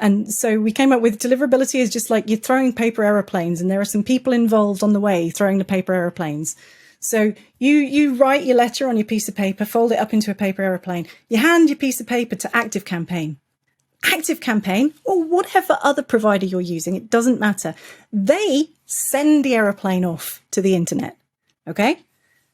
And so we came up with deliverability is just like you're throwing paper aeroplanes, and there are some people involved on the way throwing the paper aeroplanes. So you write your letter on your piece of paper, fold it up into a paper aeroplane. You hand your piece of paper to ActiveCampaign. ActiveCampaign, or whatever other provider you're using, it doesn't matter. They send the aeroplane off to the internet. Okay?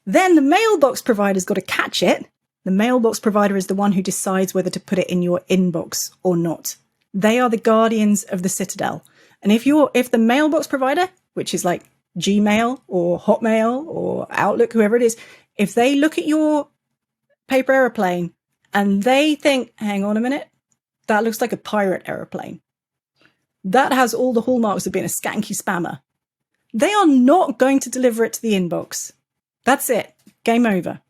Then the mailbox provider's got to catch it. The mailbox provider is the one who decides whether to put it in your inbox or not. They are the guardians of the citadel. And if the mailbox provider, which is like Gmail or Hotmail or Outlook, whoever it is, if they look at your paper aeroplane and they think, hang on a minute, that looks like a pirate aeroplane, that has all the hallmarks of being a skanky spammer, they are not going to deliver it to the inbox. That's it. Game over.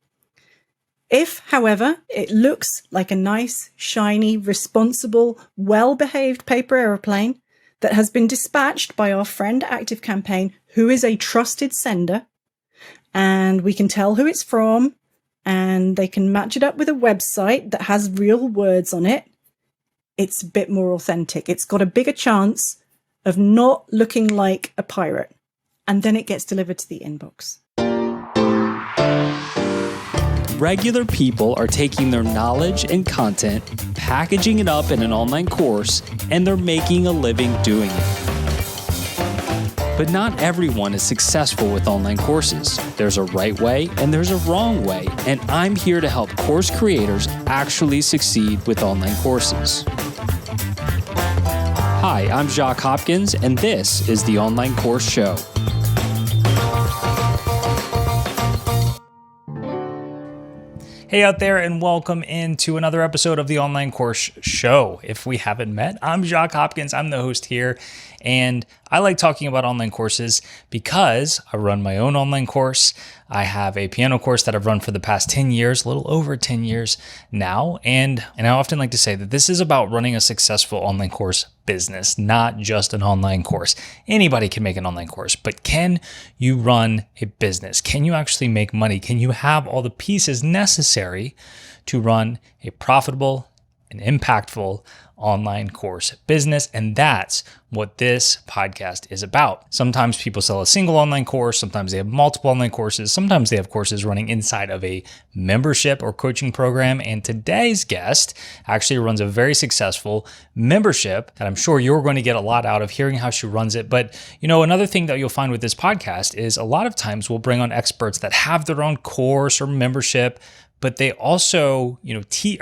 If, however, it looks like a nice, shiny, responsible, well-behaved paper aeroplane that has been dispatched by our friend ActiveCampaign, who is a trusted sender, and we can tell who it's from, and they can match it up with a website that has real words on it, it's a bit more authentic. It's got a bigger chance of not looking like a pirate, and then it gets delivered to the inbox. Regular people are taking their knowledge and content, packaging it up in an online course, and they're making a living doing it. But not everyone is successful with online courses. There's a right way and there's a wrong way, and I'm here to help course creators actually succeed with online courses. Hi, I'm Jacques Hopkins, and this is the Online Course Show. Hey out there, and welcome into another episode of the Online Course Show. If we haven't met, I'm Jacques Hopkins. I'm the host here, and I like talking about online courses because I run my own online course. I have a piano course that I've run for the past 10 years, a little over 10 years now, and I often like to say that this is about running a successful online course business, not just an online course. Anybody can make an online course, but can you run a business? Can you actually make money? Can you have all the pieces necessary to run a profitable and impactful online course business? And that's what this podcast is about. Sometimes people sell a single online course. Sometimes they have multiple online courses. Sometimes they have courses running inside of a membership or coaching program. And today's guest actually runs a very successful membership that I'm sure you're going to get a lot out of hearing how she runs it. But another thing that you'll find with this podcast is a lot of times we'll bring on experts that have their own course or membership, but they also,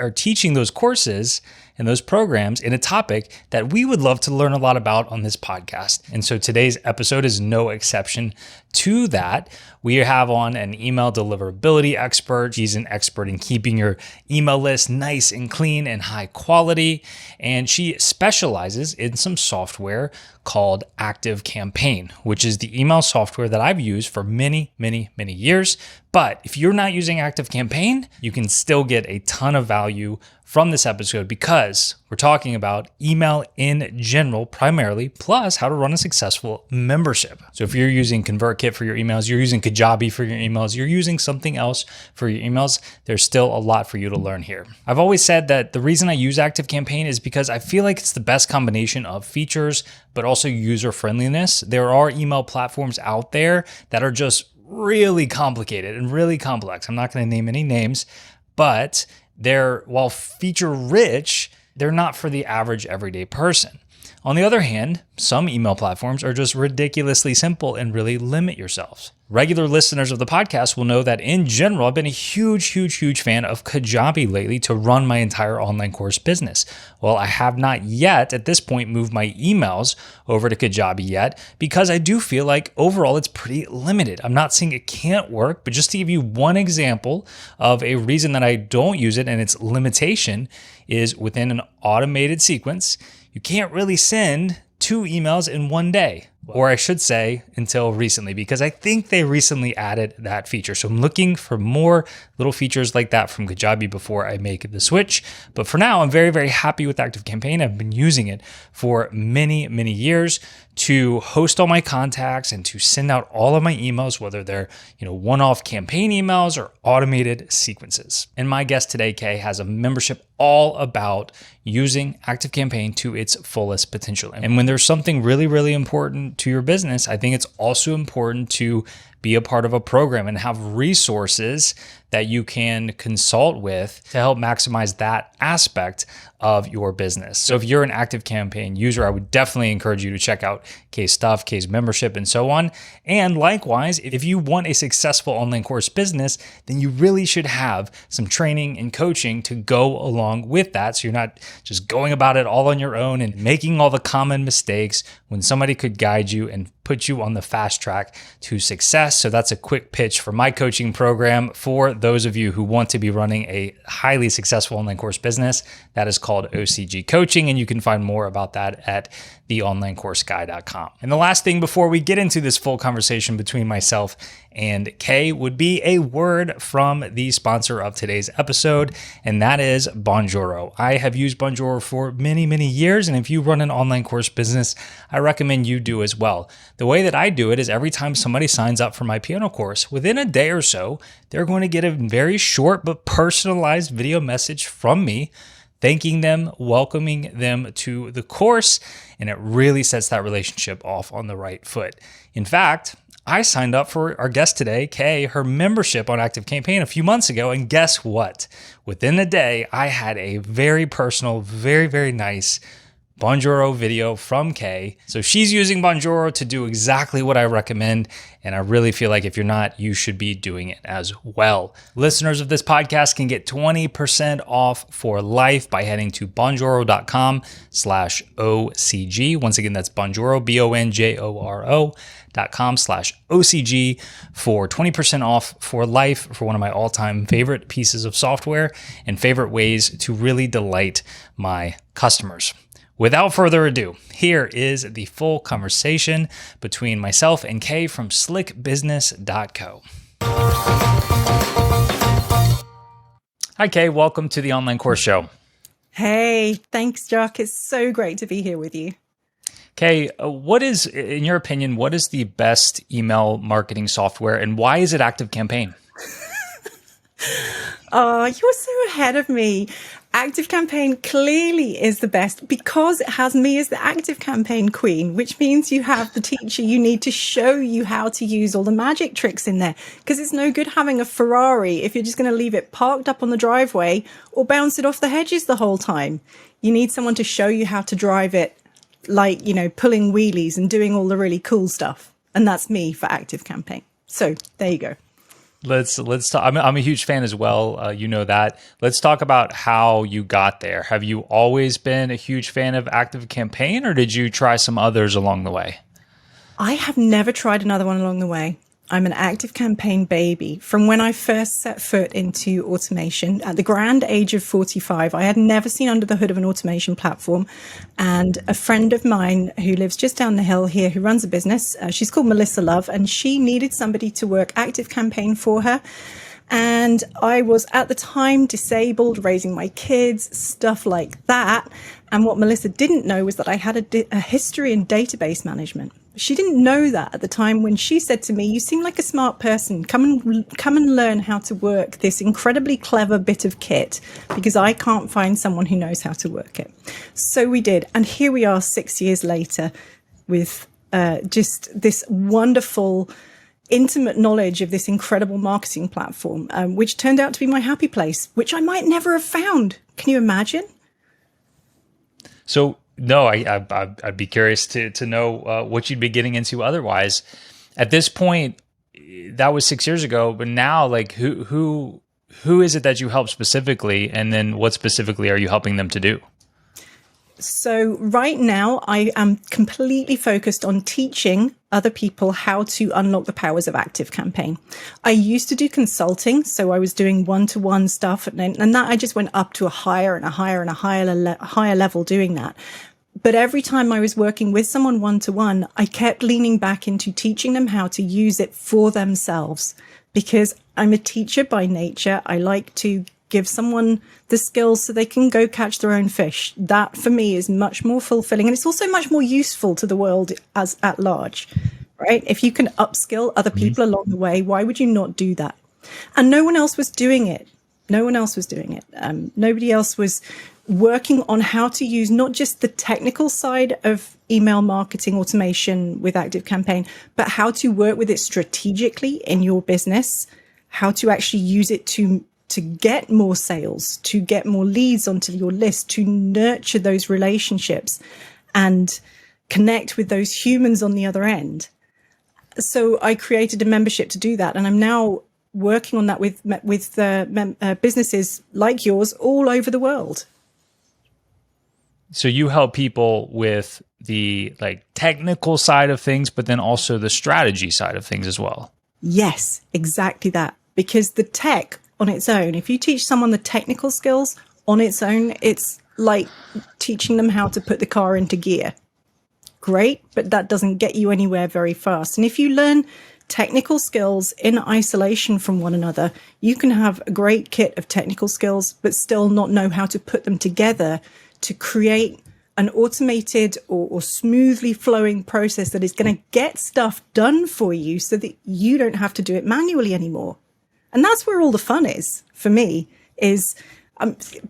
are teaching those courses and those programs in a topic that we would love to learn a lot about on this podcast. And so today's episode is no exception to that. We have on an email deliverability expert. She's an expert in keeping your email list nice and clean and high quality. And she specializes in some software called ActiveCampaign, which is the email software that I've used for many, many, many years. But if you're not using ActiveCampaign, you can still get a ton of value from this episode because we're talking about email in general primarily, plus how to run a successful membership. So if you're using ConvertKit for your emails, you're using Kajabi for your emails, you're using something else for your emails, there's still a lot for you to learn here. I've always said that the reason I use ActiveCampaign is because I feel like it's the best combination of features, but also user friendliness. There are email platforms out there that are just really complicated and really complex. I'm not going to name any names, but while feature rich, they're not for the average everyday person. On the other hand, some email platforms are just ridiculously simple and really limit yourselves. Regular listeners of the podcast will know that in general, I've been a huge fan of Kajabi lately to run my entire online course business. Well, I have not yet at this point moved my emails over to Kajabi yet because I do feel like overall it's pretty limited. I'm not saying it can't work, but just to give you one example of a reason that I don't use it and its limitation is within an automated sequence, you can't really send 2 emails in one day. or I should say until recently, because I think they recently added that feature. So I'm looking for more little features like that from Kajabi before I make the switch. But for now, I'm very, very happy with ActiveCampaign. I've been using it for many, many years to host all my contacts and to send out all of my emails, whether they're, one-off campaign emails or automated sequences. And my guest today, Kay, has a membership all about using ActiveCampaign to its fullest potential. And when there's something really, really important to your business, I think it's also important to be a part of a program and have resources that you can consult with to help maximize that aspect of your business. So if you're an ActiveCampaign user, I would definitely encourage you to check out Kay's stuff, Kay's membership, and so on. And likewise, if you want a successful online course business, then you really should have some training and coaching to go along with that. So you're not just going about it all on your own and making all the common mistakes when somebody could guide you and put you on the fast track to success. So that's a quick pitch for my coaching program for those of you who want to be running a highly successful online course business. That is called OCG Coaching, and you can find more about that at theonlinecourseguy.com. And the last thing before we get into this full conversation between myself and Kay would be a word from the sponsor of today's episode, and that is Bonjoro. I have used Bonjoro for many, many years, and if you run an online course business, I recommend you do as well. The way that I do it is every time somebody signs up for my piano course, within a day or so, they're going to get a very short but personalized video message from me thanking them, welcoming them to the course, and it really sets that relationship off on the right foot. In fact, I signed up for our guest today, Kay, her membership on ActiveCampaign a few months ago, and guess what? Within a day, I had a very personal, very, very nice Bonjoro video from Kay. So she's using Bonjoro to do exactly what I recommend. And I really feel like if you're not, you should be doing it as well. Listeners of this podcast can get 20% off for life by heading to bonjoro.com/OCG. Once again, that's Bonjoro, bonjoro.com/OCG for 20% off for life for one of my all-time favorite pieces of software and favorite ways to really delight my customers. Without further ado, here is the full conversation between myself and Kay from slickbusiness.co. Hi, Kay. Welcome to the Online Course Show. Hey, thanks, Jack. It's so great to be here with you. Kay, what is, in your opinion, what is the best email marketing software and why is it ActiveCampaign? Oh, you're so ahead of me. ActiveCampaign clearly is the best because it has me as the ActiveCampaign queen, which means you have the teacher you need to show you how to use all the magic tricks in there. Because it's no good having a Ferrari if you're just going to leave it parked up on the driveway or bounce it off the hedges the whole time. You need someone to show you how to drive it, like, pulling wheelies and doing all the really cool stuff. And that's me for ActiveCampaign. So there you go. Let's talk. I'm a huge fan as well. You know that. Let's talk about how you got there. Have you always been a huge fan of ActiveCampaign, or did you try some others along the way? I have never tried another one along the way. I'm an ActiveCampaign baby. From when I first set foot into automation at the grand age of 45, I had never seen under the hood of an automation platform. And a friend of mine who lives just down the hill here, who runs a business, she's called Melissa Love, and she needed somebody to work ActiveCampaign for her. And I was at the time disabled, raising my kids, stuff like that. And what Melissa didn't know was that I had a history in database management. She didn't know that at the time when she said to me, "You seem like a smart person. Come and learn how to work this incredibly clever bit of kit because I can't find someone who knows how to work it." So we did. And here we are 6 years later with just this wonderful, intimate knowledge of this incredible marketing platform, which turned out to be my happy place, which I might never have found. Can you imagine? So, no, I'd be curious to know what you'd be getting into otherwise. At this point, that was 6 years ago, but now, like, who is it that you help specifically, and then what specifically are you helping them to do? So right now, I am completely focused on teaching other people how to unlock the powers of ActiveCampaign. I used to do consulting, so I was doing one-to-one stuff, and that I just went up to a higher and a higher and a higher level doing that. But every time I was working with someone one-to-one, I kept leaning back into teaching them how to use it for themselves, because I'm a teacher by nature. I like to give someone the skills so they can go catch their own fish. That for me is much more fulfilling. And it's also much more useful to the world as at large, right? If you can upskill other people along the way, why would you not do that? And no one else was doing it. No one else was doing it. Nobody else was working on how to use not just the technical side of email marketing automation with ActiveCampaign, but how to work with it strategically in your business, how to actually use it to get more sales, to get more leads onto your list, to nurture those relationships and connect with those humans on the other end. So I created a membership to do that. And I'm now working on that with businesses like yours all over the world. So you help people with the technical side of things, but then also the strategy side of things as well. Yes, exactly that. Because the tech on its own, if you teach someone the technical skills on its own, it's like teaching them how to put the car into gear. Great, but that doesn't get you anywhere very fast. And if you learn technical skills in isolation from one another, you can have a great kit of technical skills, but still not know how to put them together to create an automated or smoothly flowing process that is going to get stuff done for you so that you don't have to do it manually anymore. And that's where all the fun is for me, is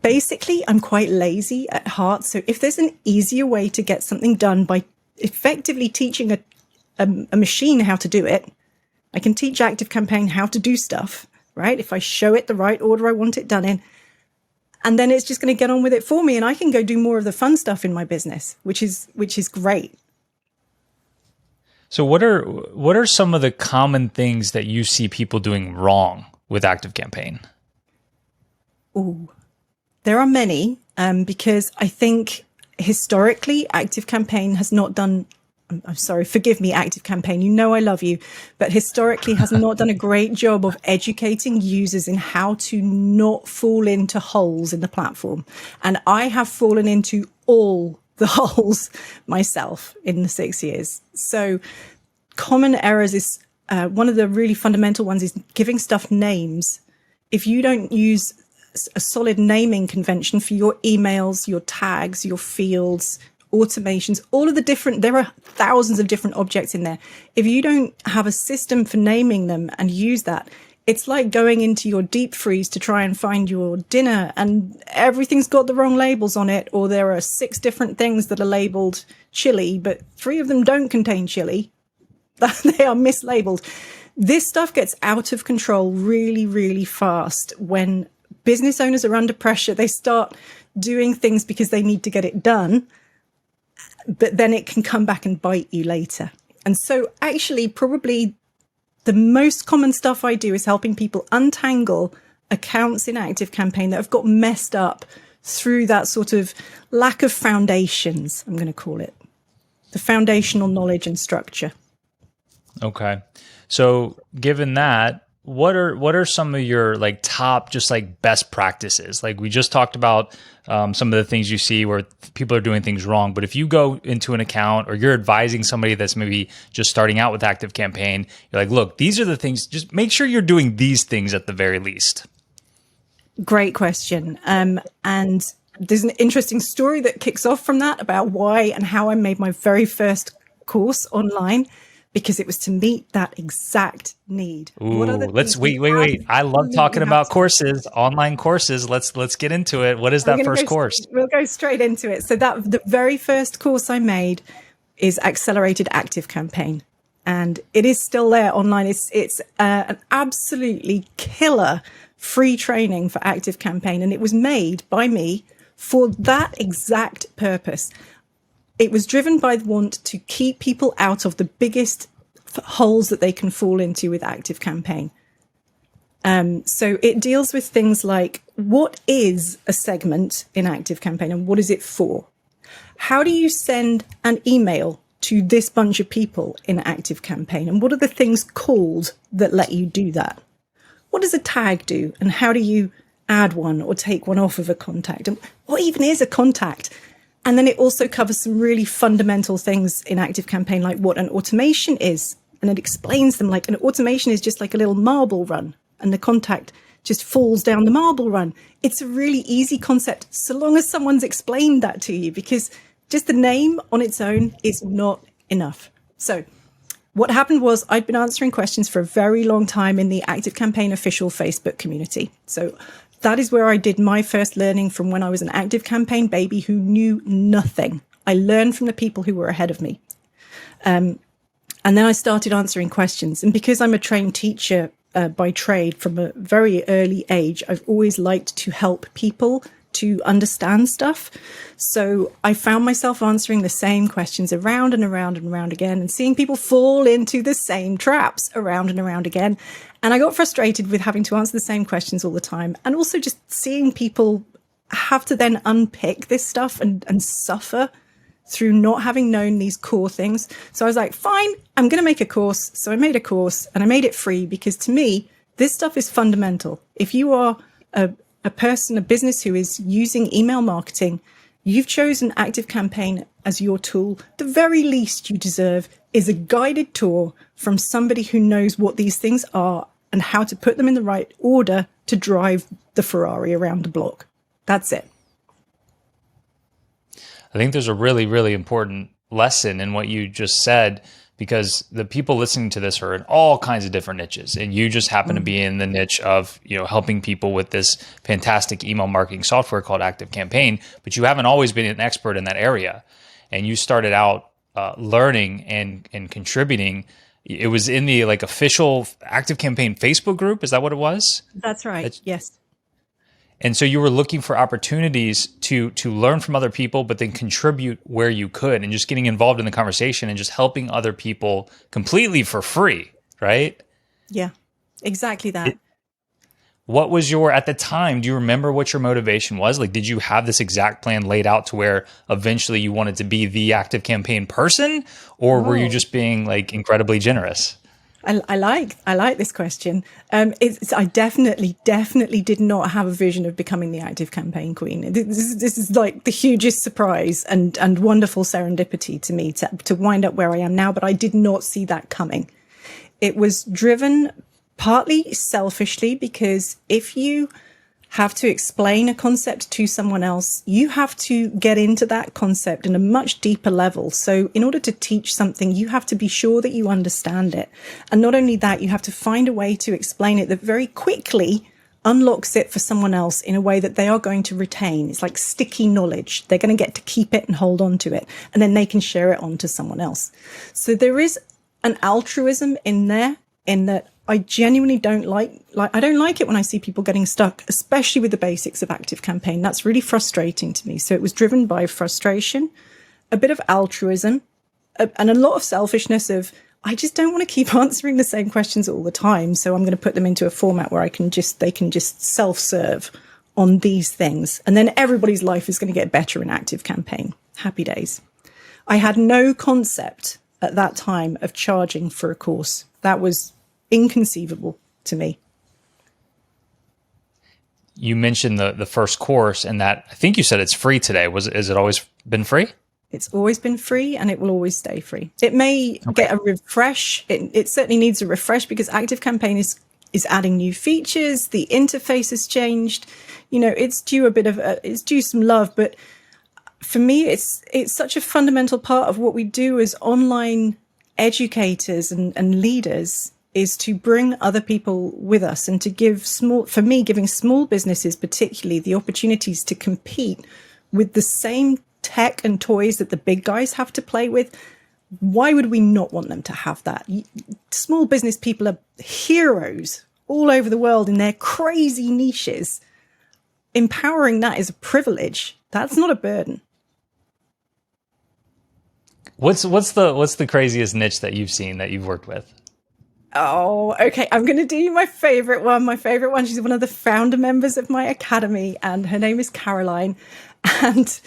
basically I'm quite lazy at heart. So if there's an easier way to get something done by effectively teaching a machine how to do it, I can teach ActiveCampaign how to do stuff, right? If I show it the right order I want it done in, and then it's just going to get on with it for me, and I can go do more of the fun stuff in my business, which is great. So what are some of the common things that you see people doing wrong with ActiveCampaign? Oh, there are many, because I think historically ActiveCampaign has not done, I'm sorry, forgive me, ActiveCampaign, you know I love you, but historically has not done a great job of educating users in how to not fall into holes in the platform. And I have fallen into all the holes myself in the 6 years. So common errors is, one of the really fundamental ones is giving stuff names. If you don't use a solid naming convention for your emails, your tags, your fields, automations, all of the different, there are thousands of different objects in there. If you don't have a system for naming them and use that, it's like going into your deep freeze to try and find your dinner and everything's got the wrong labels on it, or there are 6 different things that are labeled chili, but 3 of them don't contain chili. They are mislabeled. This stuff gets out of control really, really fast when business owners are under pressure. They start doing things because they need to get it done, but then it can come back and bite you later. And so actually probably the most common stuff I do is helping people untangle accounts in ActiveCampaign that have got messed up through that sort of lack of foundations, I'm going to call it. The foundational knowledge and structure. Okay. So given that, what are some of your top best practices? We just talked about some of the things you see where people are doing things wrong. But if you go into an account or you're advising somebody that's maybe just starting out with ActiveCampaign, you're like, look, these are the things, just make sure you're doing these things at the very least. Great question. And there's an interesting story that kicks off from that about why and how I made my very first course online, because it was to meet that exact need. Ooh, wait. I love talking about courses, online courses. Let's get into it. What is that first course? We'll go straight into it. So the very first course I made is Accelerated ActiveCampaign, and it is still there online. It's an absolutely killer free training for ActiveCampaign, and it was made by me for that exact purpose. It was driven by the want to keep people out of the biggest holes that they can fall into with ActiveCampaign. So it deals with things like, what is a segment in ActiveCampaign and what is it for? How do you send an email to this bunch of people in ActiveCampaign? And what are the things called that let you do that? What does a tag do? And how do you add one or take one off of a contact? And what even is a contact? And then it also covers some really fundamental things in ActiveCampaign, like what an automation is. And it explains them like an automation is just like a little marble run, and the contact just falls down the marble run. It's a really easy concept, so long as someone's explained that to you, because just the name on its own is not enough. So what happened was I'd been answering questions for a very long time in the ActiveCampaign official Facebook community. So that is where I did my first learning from when I was an ActiveCampaign baby who knew nothing. I learned from the people who were ahead of me. And then I started answering questions. And because I'm a trained teacher by trade from a very early age, I've always liked to help people to understand stuff. So I found myself answering the same questions around and around and around again, and seeing people fall into the same traps around and around again. And I got frustrated with having to answer the same questions all the time, and also just seeing people have to then unpick this stuff and suffer through not having known these core things. So I was like, fine, I'm going to make a course. So I made a course, and I made it free, because to me, this stuff is fundamental. If you are a person, a business who is using email marketing, you've chosen ActiveCampaign as your tool. The very least you deserve is a guided tour from somebody who knows what these things are and how to put them in the right order to drive the Ferrari around the block. That's it. I think there's a really, really important lesson in what you just said, because the people listening to this are in all kinds of different niches, and you just happen to be in the niche of, helping people with this fantastic email marketing software called ActiveCampaign, but you haven't always been an expert in that area. And you started out learning and contributing. It was in the official ActiveCampaign Facebook group. Is that what it was? That's right. Yes. And so you were looking for opportunities to learn from other people, but then contribute where you could, and just getting involved in the conversation and just helping other people completely for free, right? Yeah, exactly that. What was at the time, do you remember what your motivation was? Did you have this exact plan laid out to where eventually you wanted to be the ActiveCampaign person, or were you just being incredibly generous? I like this question. I definitely did not have a vision of becoming the ActiveCampaign queen. This is like the hugest surprise and wonderful serendipity to me to wind up where I am now, but I did not see that coming. It was driven partly selfishly, because if you have to explain a concept to someone else, you have to get into that concept in a much deeper level. So in order to teach something, you have to be sure that you understand it. And not only that, you have to find a way to explain it that very quickly unlocks it for someone else in a way that they are going to retain. It's like sticky knowledge. They're going to get to keep it and hold on to it, and then they can share it on to someone else. So there is an altruism in there, in that I genuinely don't I don't like it when I see people getting stuck, especially with the basics of ActiveCampaign. That's really frustrating to me. So it was driven by frustration, a bit of altruism, and a lot of selfishness of, I just don't want to keep answering the same questions all the time. So I'm going to put them into a format where they can just self-serve on these things. And then everybody's life is going to get better in ActiveCampaign. Happy days. I had no concept at that time of charging for a course. That was inconceivable to me. You mentioned the first course, and that I think you said it's free today. Has it always been free? It's always been free, and it will always stay free. It may get a refresh. It certainly needs a refresh, because ActiveCampaign is adding new features. The interface has changed. It's due some love, but for me, it's such a fundamental part of what we do as online educators and leaders, is to bring other people with us, and to giving small businesses particularly the opportunities to compete with the same tech and toys that the big guys have to play with. Why would we not want them to have that? Small business people are heroes all over the world in their crazy niches. Empowering that is a privilege. That's not a burden. What's the craziest niche that you've seen that you've worked with? Oh, okay. I'm going to do my favorite one. My favorite one. She's one of the founder members of my academy, and her name is Caroline. And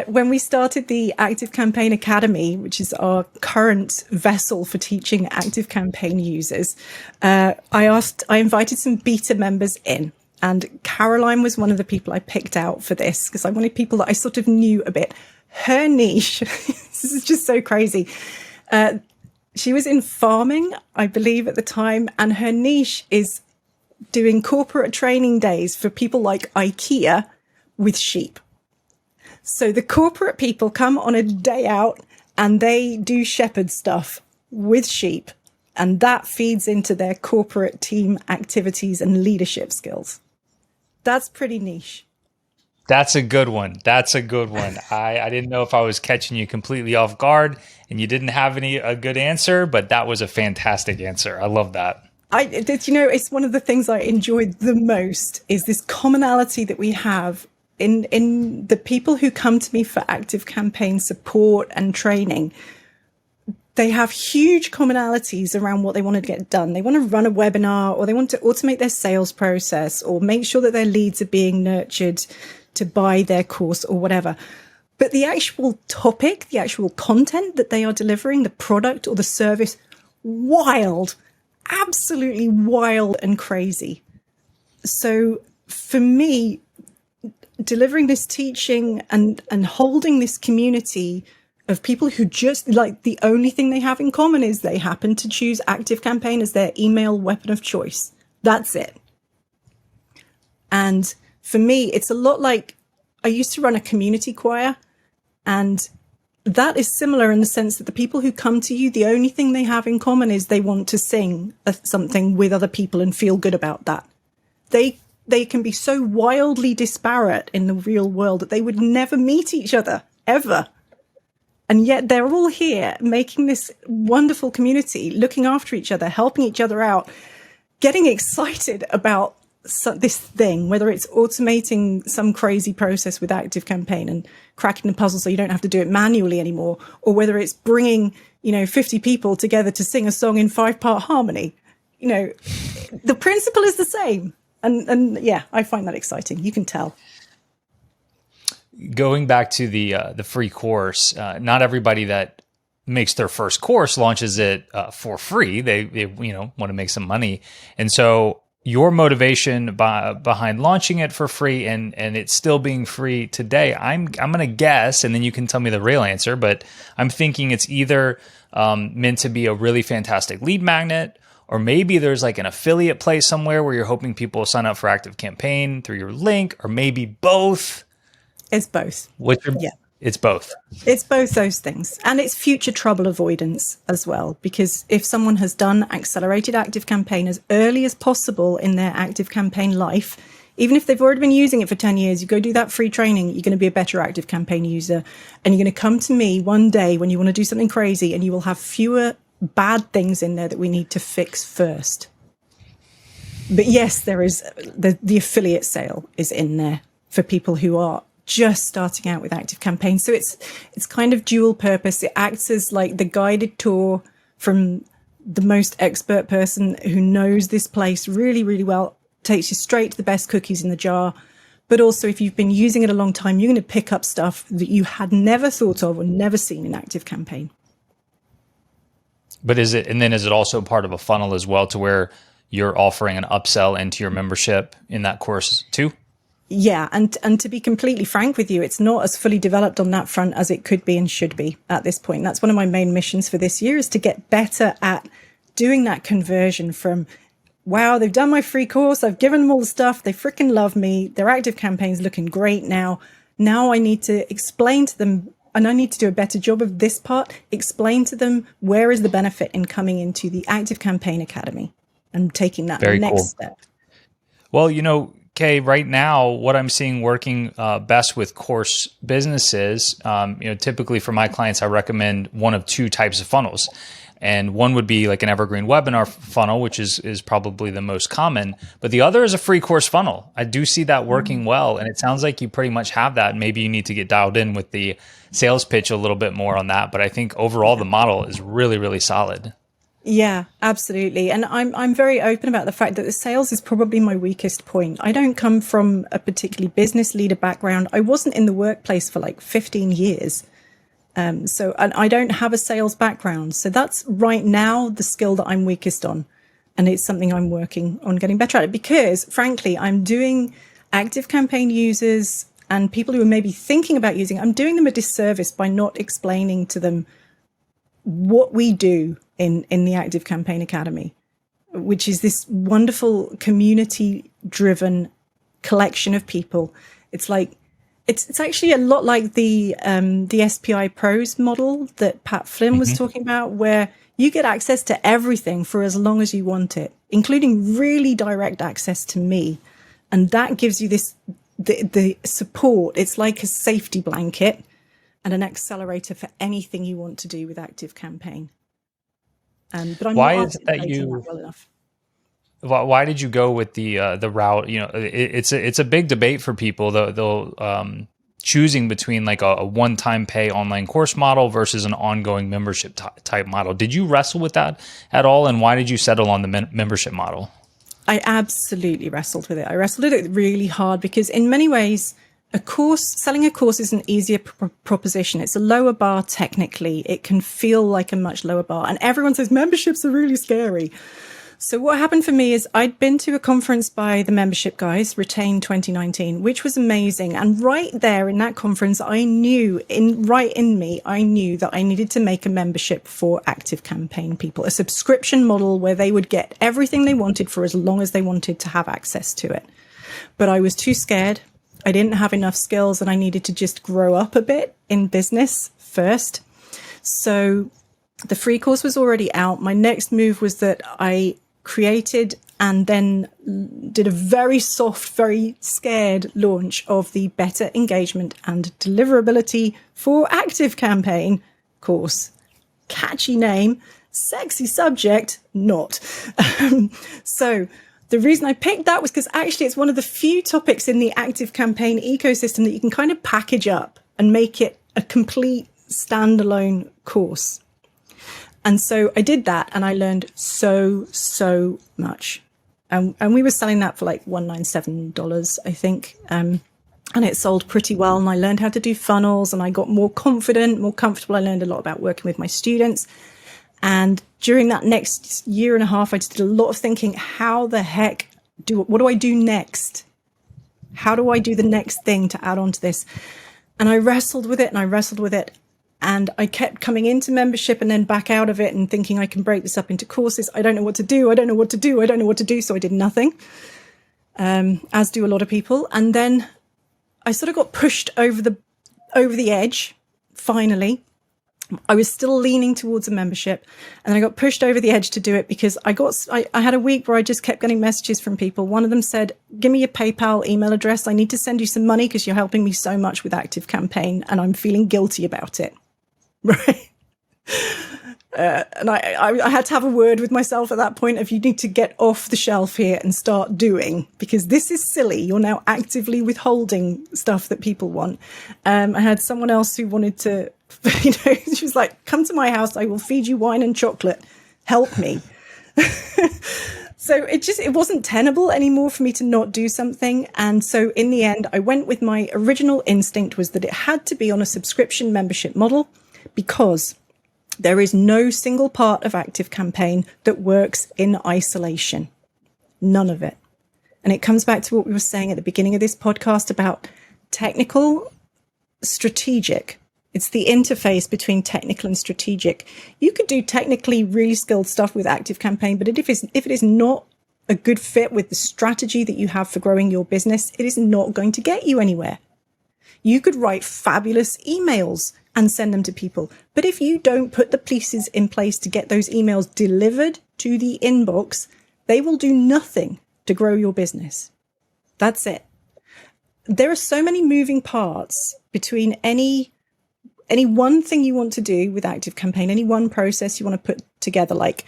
when we started the ActiveCampaign Academy, which is our current vessel for teaching ActiveCampaign users, I invited some beta members in. And Caroline was one of the people I picked out for this because I wanted people that I sort of knew a bit. Her niche, this is just so crazy. She was in farming, I believe, at the time, and her niche is doing corporate training days for people like IKEA with sheep. So the corporate people come on a day out and they do shepherd stuff with sheep, and that feeds into their corporate team activities and leadership skills. That's pretty niche. That's a good one. That's a good one. I didn't know if I was catching you completely off guard and you didn't have a good answer, but that was a fantastic answer. I love that. It's one of the things I enjoyed the most is this commonality that we have in the people who come to me for ActiveCampaign support and training. They have huge commonalities around what they want to get done. They want to run a webinar, or they want to automate their sales process, or make sure that their leads are being nurtured to buy their course or whatever. But the actual topic, the actual content that they are delivering, the product or the service, wild, absolutely wild and crazy. So for me, delivering this teaching and holding this community of people who just like the only thing they have in common is they happen to choose ActiveCampaign as their email weapon of choice. That's it. And for me, it's a lot like I used to run a community choir, and that is similar in the sense that the people who come to you, the only thing they have in common is they want to sing something with other people and feel good about that. They can be so wildly disparate in the real world that they would never meet each other, ever. And yet they're all here making this wonderful community, looking after each other, helping each other out, getting excited about this thing, whether it's automating some crazy process with ActiveCampaign and cracking the puzzle so you don't have to do it manually anymore, or whether it's bringing, 50 people together to sing a song in 5-part harmony. The principle is the same. And yeah, I find that exciting. You can tell. Going back to the free course, not everybody that makes their first course launches it for free. They want to make some money, and so your motivation behind launching it for free and it still being free today, I'm going to guess, and then you can tell me the real answer, but I'm thinking it's either meant to be a really fantastic lead magnet, or maybe there's like an affiliate place somewhere where you're hoping people will sign up for ActiveCampaign through your link, or maybe both. It's both. Yeah. It's both. It's both those things. And it's future trouble avoidance as well, because if someone has done accelerated ActiveCampaign as early as possible in their ActiveCampaign life, even if they've already been using it for 10 years, you go do that free training, you're going to be a better ActiveCampaign user. And you're going to come to me one day when you want to do something crazy, and you will have fewer bad things in there that we need to fix first. But yes, there is the affiliate sale is in there for people who are just starting out with ActiveCampaign. So it's kind of dual purpose. It acts as like the guided tour from the most expert person who knows this place really, really well, takes you straight to the best cookies in the jar. But also, if you've been using it a long time, you're going to pick up stuff that you had never thought of or never seen in ActiveCampaign. But is it also part of a funnel as well, to where you're offering an upsell into your membership in that course too? Yeah, and to be completely frank with you, it's not as fully developed on that front as it could be and should be at this point. That's one of my main missions for this year, is to get better at doing that conversion from, wow, they've done my free course, I've given them all the stuff, they freaking love me, their ActiveCampaign's looking great now. Now I need to explain to them, and I need to do a better job of this part, explain to them where is the benefit in coming into the ActiveCampaign Academy and taking that next step. Well, Kay, right now, what I'm seeing working best with course businesses, typically for my clients, I recommend one of two types of funnels. And one would be like an evergreen webinar funnel, which is probably the most common. But the other is a free course funnel. I do see that working well. And it sounds like you pretty much have that. Maybe you need to get dialed in with the sales pitch a little bit more on that. But I think overall, the model is really, really solid. Yeah, absolutely. And I'm very open about the fact that the sales is probably my weakest point. I don't come from a particularly business leader background. I wasn't in the workplace for like 15 years. And I don't have a sales background. So that's right now the skill that I'm weakest on. And it's something I'm working on getting better at, because frankly, I'm doing ActiveCampaign users and people who are maybe thinking about using it, I'm doing them a disservice by not explaining to them what we do in the ActiveCampaign Academy, which is this wonderful community-driven collection of people. It's like it's actually a lot like the SPI Pros model that Pat Flynn was talking about, where you get access to everything for as long as you want it, including really direct access to me. And that gives you the support. It's like a safety blanket and an accelerator for anything you want to do with ActiveCampaign. But I'm Why not is it that that well enough. Why did you go with the route? You know, it's a big debate for people. They'll choosing between like a one-time pay online course model versus an ongoing membership type model. Did you wrestle with that at all? And why did you settle on the membership model? I absolutely wrestled with it. I wrestled with it really hard because in many ways, selling a course is an easier proposition. It's a lower bar technically. It can feel like a much lower bar. And everyone says memberships are really scary. So what happened for me is I'd been to a conference by the membership guys, Retain 2019, which was amazing. And right there in that conference, I knew that I needed to make a membership for ActiveCampaign people, a subscription model where they would get everything they wanted for as long as they wanted to have access to it. But I was too scared. I didn't have enough skills and I needed to just grow up a bit in business first. So the free course was already out. My next move was that I created and then did a very soft, very scared launch of the Better Engagement and Deliverability for ActiveCampaign course. Catchy name, sexy subject, not. So the reason I picked that was because actually it's one of the few topics in the ActiveCampaign ecosystem that you can kind of package up and make it a complete standalone course. And so I did that and I learned so much. And we were selling that for like $197, I think. And it sold pretty well. And I learned how to do funnels and I got more confident, more comfortable. I learned a lot about working with my students. And during that next year and a half, I just did a lot of thinking, what do I do next? How do I do the next thing to add on to this? And I wrestled with it. And I kept coming into membership and then back out of it and thinking I can break this up into courses. I don't know what to do. So I did nothing, as do a lot of people. And then I sort of got pushed over the edge. Finally, I was still leaning towards a membership and I got pushed over the edge to do it because I had a week where I just kept getting messages from people. One of them said, give me your PayPal email address. I need to send you some money because you're helping me so much with ActiveCampaign and I'm feeling guilty about it. Right. And I had to have a word with myself at that point of you need to get off the shelf here and start doing, because this is silly. You're now actively withholding stuff that people want. I had someone else who wanted to, she was like, come to my house. I will feed you wine and chocolate. Help me. So it wasn't tenable anymore for me to not do something. And so in the end, I went with my original instinct was that it had to be on a subscription membership model, because there is no single part of ActiveCampaign that works in isolation. None of it. And it comes back to what we were saying at the beginning of this podcast about technical, strategic. It's the interface between technical and strategic. You could do technically really skilled stuff with ActiveCampaign, but if it is not a good fit with the strategy that you have for growing your business, it is not going to get you anywhere. You could write fabulous emails and send them to people. But if you don't put the pieces in place to get those emails delivered to the inbox, they will do nothing to grow your business. That's it. There are so many moving parts between any one thing you want to do with ActiveCampaign, any one process you want to put together, like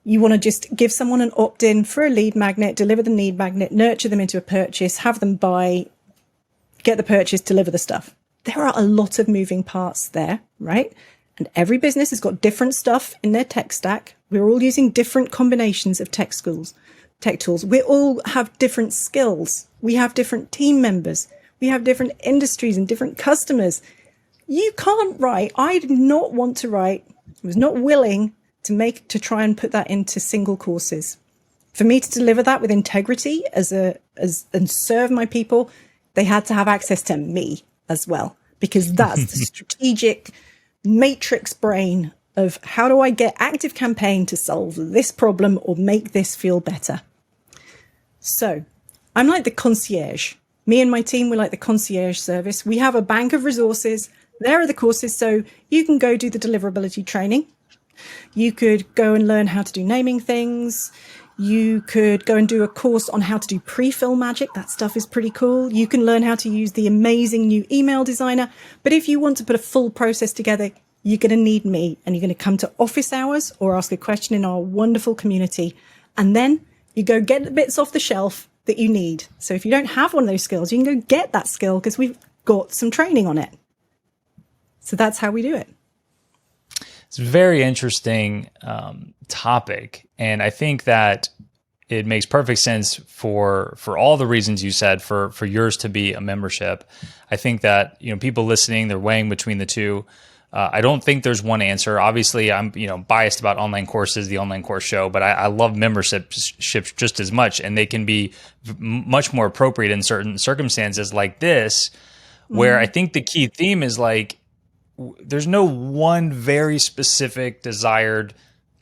you want to just give someone an opt-in for a lead magnet, deliver the lead magnet, nurture them into a purchase, have them buy, get the purchase, deliver the stuff. There are a lot of moving parts there, right? And every business has got different stuff in their tech stack. We're all using different combinations of tech tools. We all have different skills. We have different team members. We have different industries and different customers. You can't write. I did not want to write. I was not willing to try and put that into single courses. for me to deliver that with integrity and serve my people, they had to have access to me as well, because that's the strategic matrix brain of how do I get ActiveCampaign to solve this problem or make this feel better. So I'm like the concierge. Me and my team, we're like the concierge service. We have a bank of resources. There are the courses. So you can go do the deliverability training. You could go and learn how to do naming things. You could go and do a course on how to do pre-fill magic. That stuff is pretty cool. You can learn how to use the amazing new email designer. But if you want to put a full process together, you're going to need me, and you're going to come to office hours or ask a question in our wonderful community. And then you go get the bits off the shelf that you need. So if you don't have one of those skills, you can go get that skill because we've got some training on it. So that's how we do it. It's a very interesting topic. And I think that it makes perfect sense for all the reasons you said for yours to be a membership. I think that, you know, people listening, they're weighing between the two. I don't think there's one answer. Obviously, I'm biased about online courses, the online course show, but I love memberships just as much, and they can be much more appropriate in certain circumstances like this, where I think the key theme is like there's no one very specific desired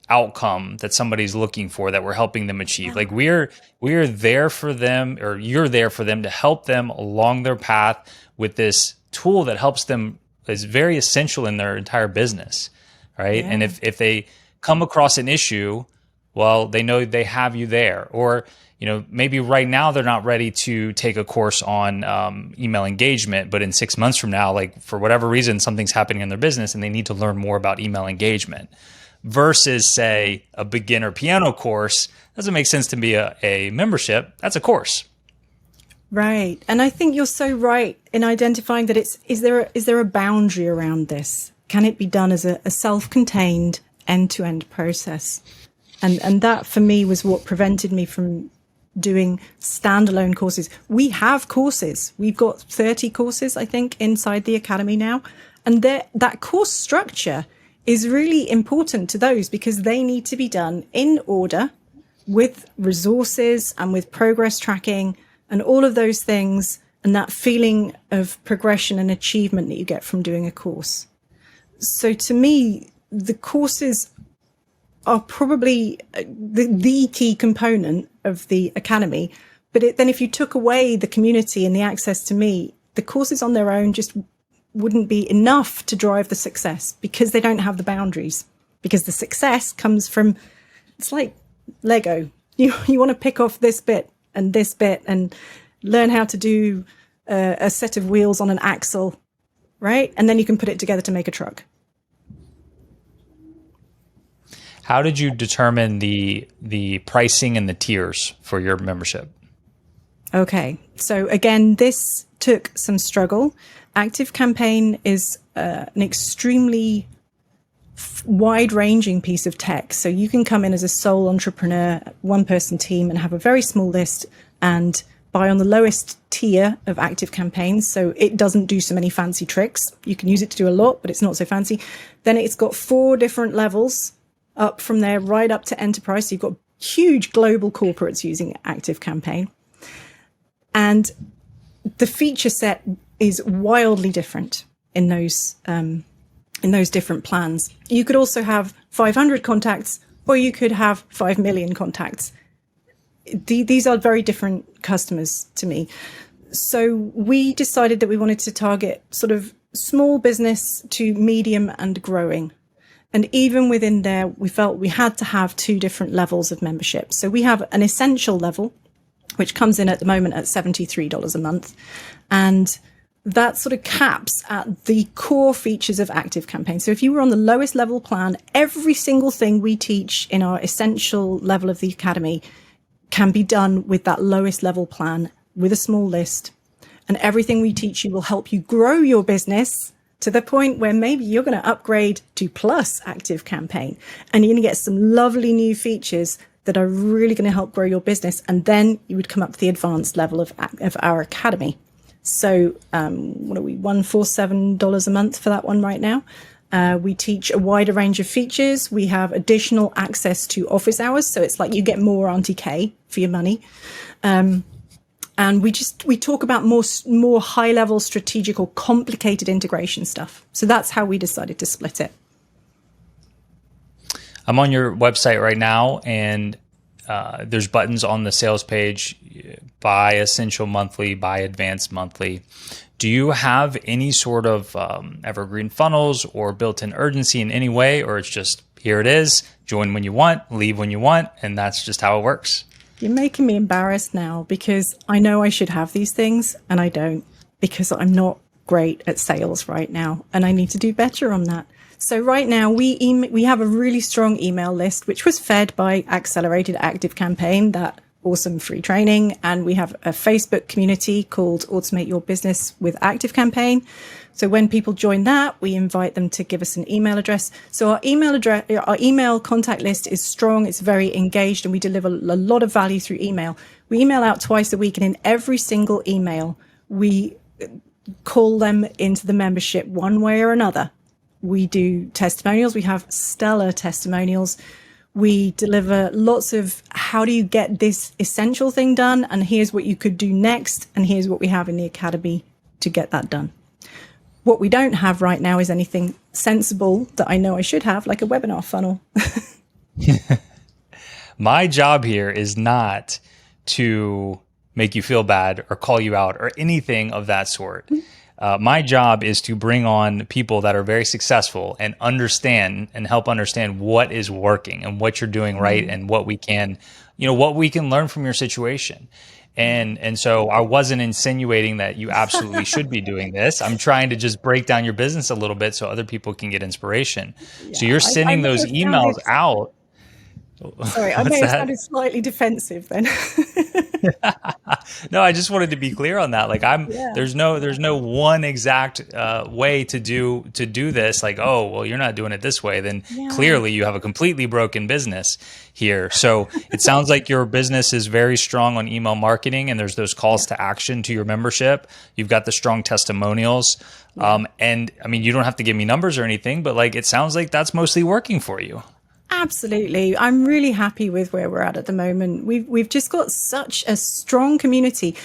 outcome that somebody's looking for that we're helping them achieve. Like we're there for them, or you're there for them to help them along their path with this tool that helps them, is very essential in their entire business, right? Yeah. And if they come across an issue, well, they know they have you there. Or, you know, maybe right now they're not ready to take a course on email engagement, but in 6 months from now, like for whatever reason, something's happening in their business and they need to learn more about email engagement. Versus, say, a beginner piano course, doesn't make sense to be a membership. That's a course. Right. And I think you're so right in identifying that is there a boundary around this? Can it be done as a self-contained end-to-end process? And that for me was what prevented me from doing standalone courses. We have courses. We've got 30 courses, I think, inside the Academy now. And that course structure is really important to those because they need to be done in order with resources and with progress tracking and all of those things, and that feeling of progression and achievement that you get from doing a course. So to me, the courses are probably the key component of the Academy. But then if you took away the community and the access to me, the courses on their own just wouldn't be enough to drive the success because they don't have the boundaries. Because the success comes from, it's like Lego. You want to pick off this bit and learn how to do a set of wheels on an axle, right? And then you can put it together to make a truck. How did you determine the pricing and the tiers for your membership? Okay, so again, this took some struggle. ActiveCampaign is an extremely wide-ranging piece of tech. So you can come in as a sole entrepreneur, one-person team, and have a very small list and buy on the lowest tier of ActiveCampaign. So it doesn't do so many fancy tricks. You can use it to do a lot, but it's not so fancy. Then it's got 4 different levels up from there, right up to enterprise. So you've got huge global corporates using ActiveCampaign. And the feature set is wildly different in those different plans. You could also have 500 contacts, or you could have 5 million contacts. These are very different customers to me. So we decided that we wanted to target sort of small business to medium and growing. And even within there, we felt we had to have 2 different levels of membership. So we have an essential level, which comes in at the moment at $73 a month. And that sort of caps at the core features of ActiveCampaign. So if you were on the lowest level plan, every single thing we teach in our essential level of the Academy can be done with that lowest level plan with a small list. And everything we teach you will help you grow your business to the point where maybe you're going to upgrade to Plus ActiveCampaign, and you're going to get some lovely new features that are really going to help grow your business. And then you would come up to the advanced level of our Academy. So what are we, $147 a month for that one right now? We teach a wider range of features. We have additional access to office hours. So it's like you get more Auntie K for your money. And we talk about more high level strategic or complicated integration stuff. So that's how we decided to split it. I'm on your website right now, and there's buttons on the sales page: buy essential monthly, buy advanced monthly. Do you have any sort of evergreen funnels or built-in urgency in any way, or it's just here it is, join when you want, leave when you want, and that's just how it works? You're making me embarrassed now, because I know I should have these things and I don't, because I'm not great at sales right now and I need to do better on that. So right now we have a really strong email list, which was fed by Accelerated ActiveCampaign, that awesome free training. And we have a Facebook community called Automate Your Business with ActiveCampaign. So when people join that, we invite them to give us an email address. So our email contact list is strong. It's very engaged, and we deliver a lot of value through email. We email out twice a week, and in every single email, we call them into the membership one way or another. We do testimonials. We have stellar testimonials. We deliver lots of how do you get this essential thing done, and here's what you could do next, and here's what we have in the academy to get that done. What we don't have right now is anything sensible that I know I should have, like a webinar funnel. My job here is not to make you feel bad or call you out or anything of that sort. My job is to bring on people that are very successful and understand and help understand what is working and what you're doing right, and what we can, what we can learn from your situation. And so I wasn't insinuating that you absolutely should be doing this. I'm trying to just break down your business a little bit so other people can get inspiration. Yeah, so you're sending those emails out. Sorry, I may have sounded slightly defensive then. No, I just wanted to be clear on that. Like there's no one exact way to do this. Like, oh, well, you're not doing it this way. Then clearly you have a completely broken business here. So it sounds like your business is very strong on email marketing, and there's those calls to action to your membership. You've got the strong testimonials. And I mean, you don't have to give me numbers or anything, but like, it sounds like that's mostly working for you. Absolutely. I'm really happy with where we're at the moment. We've just got such a strong community.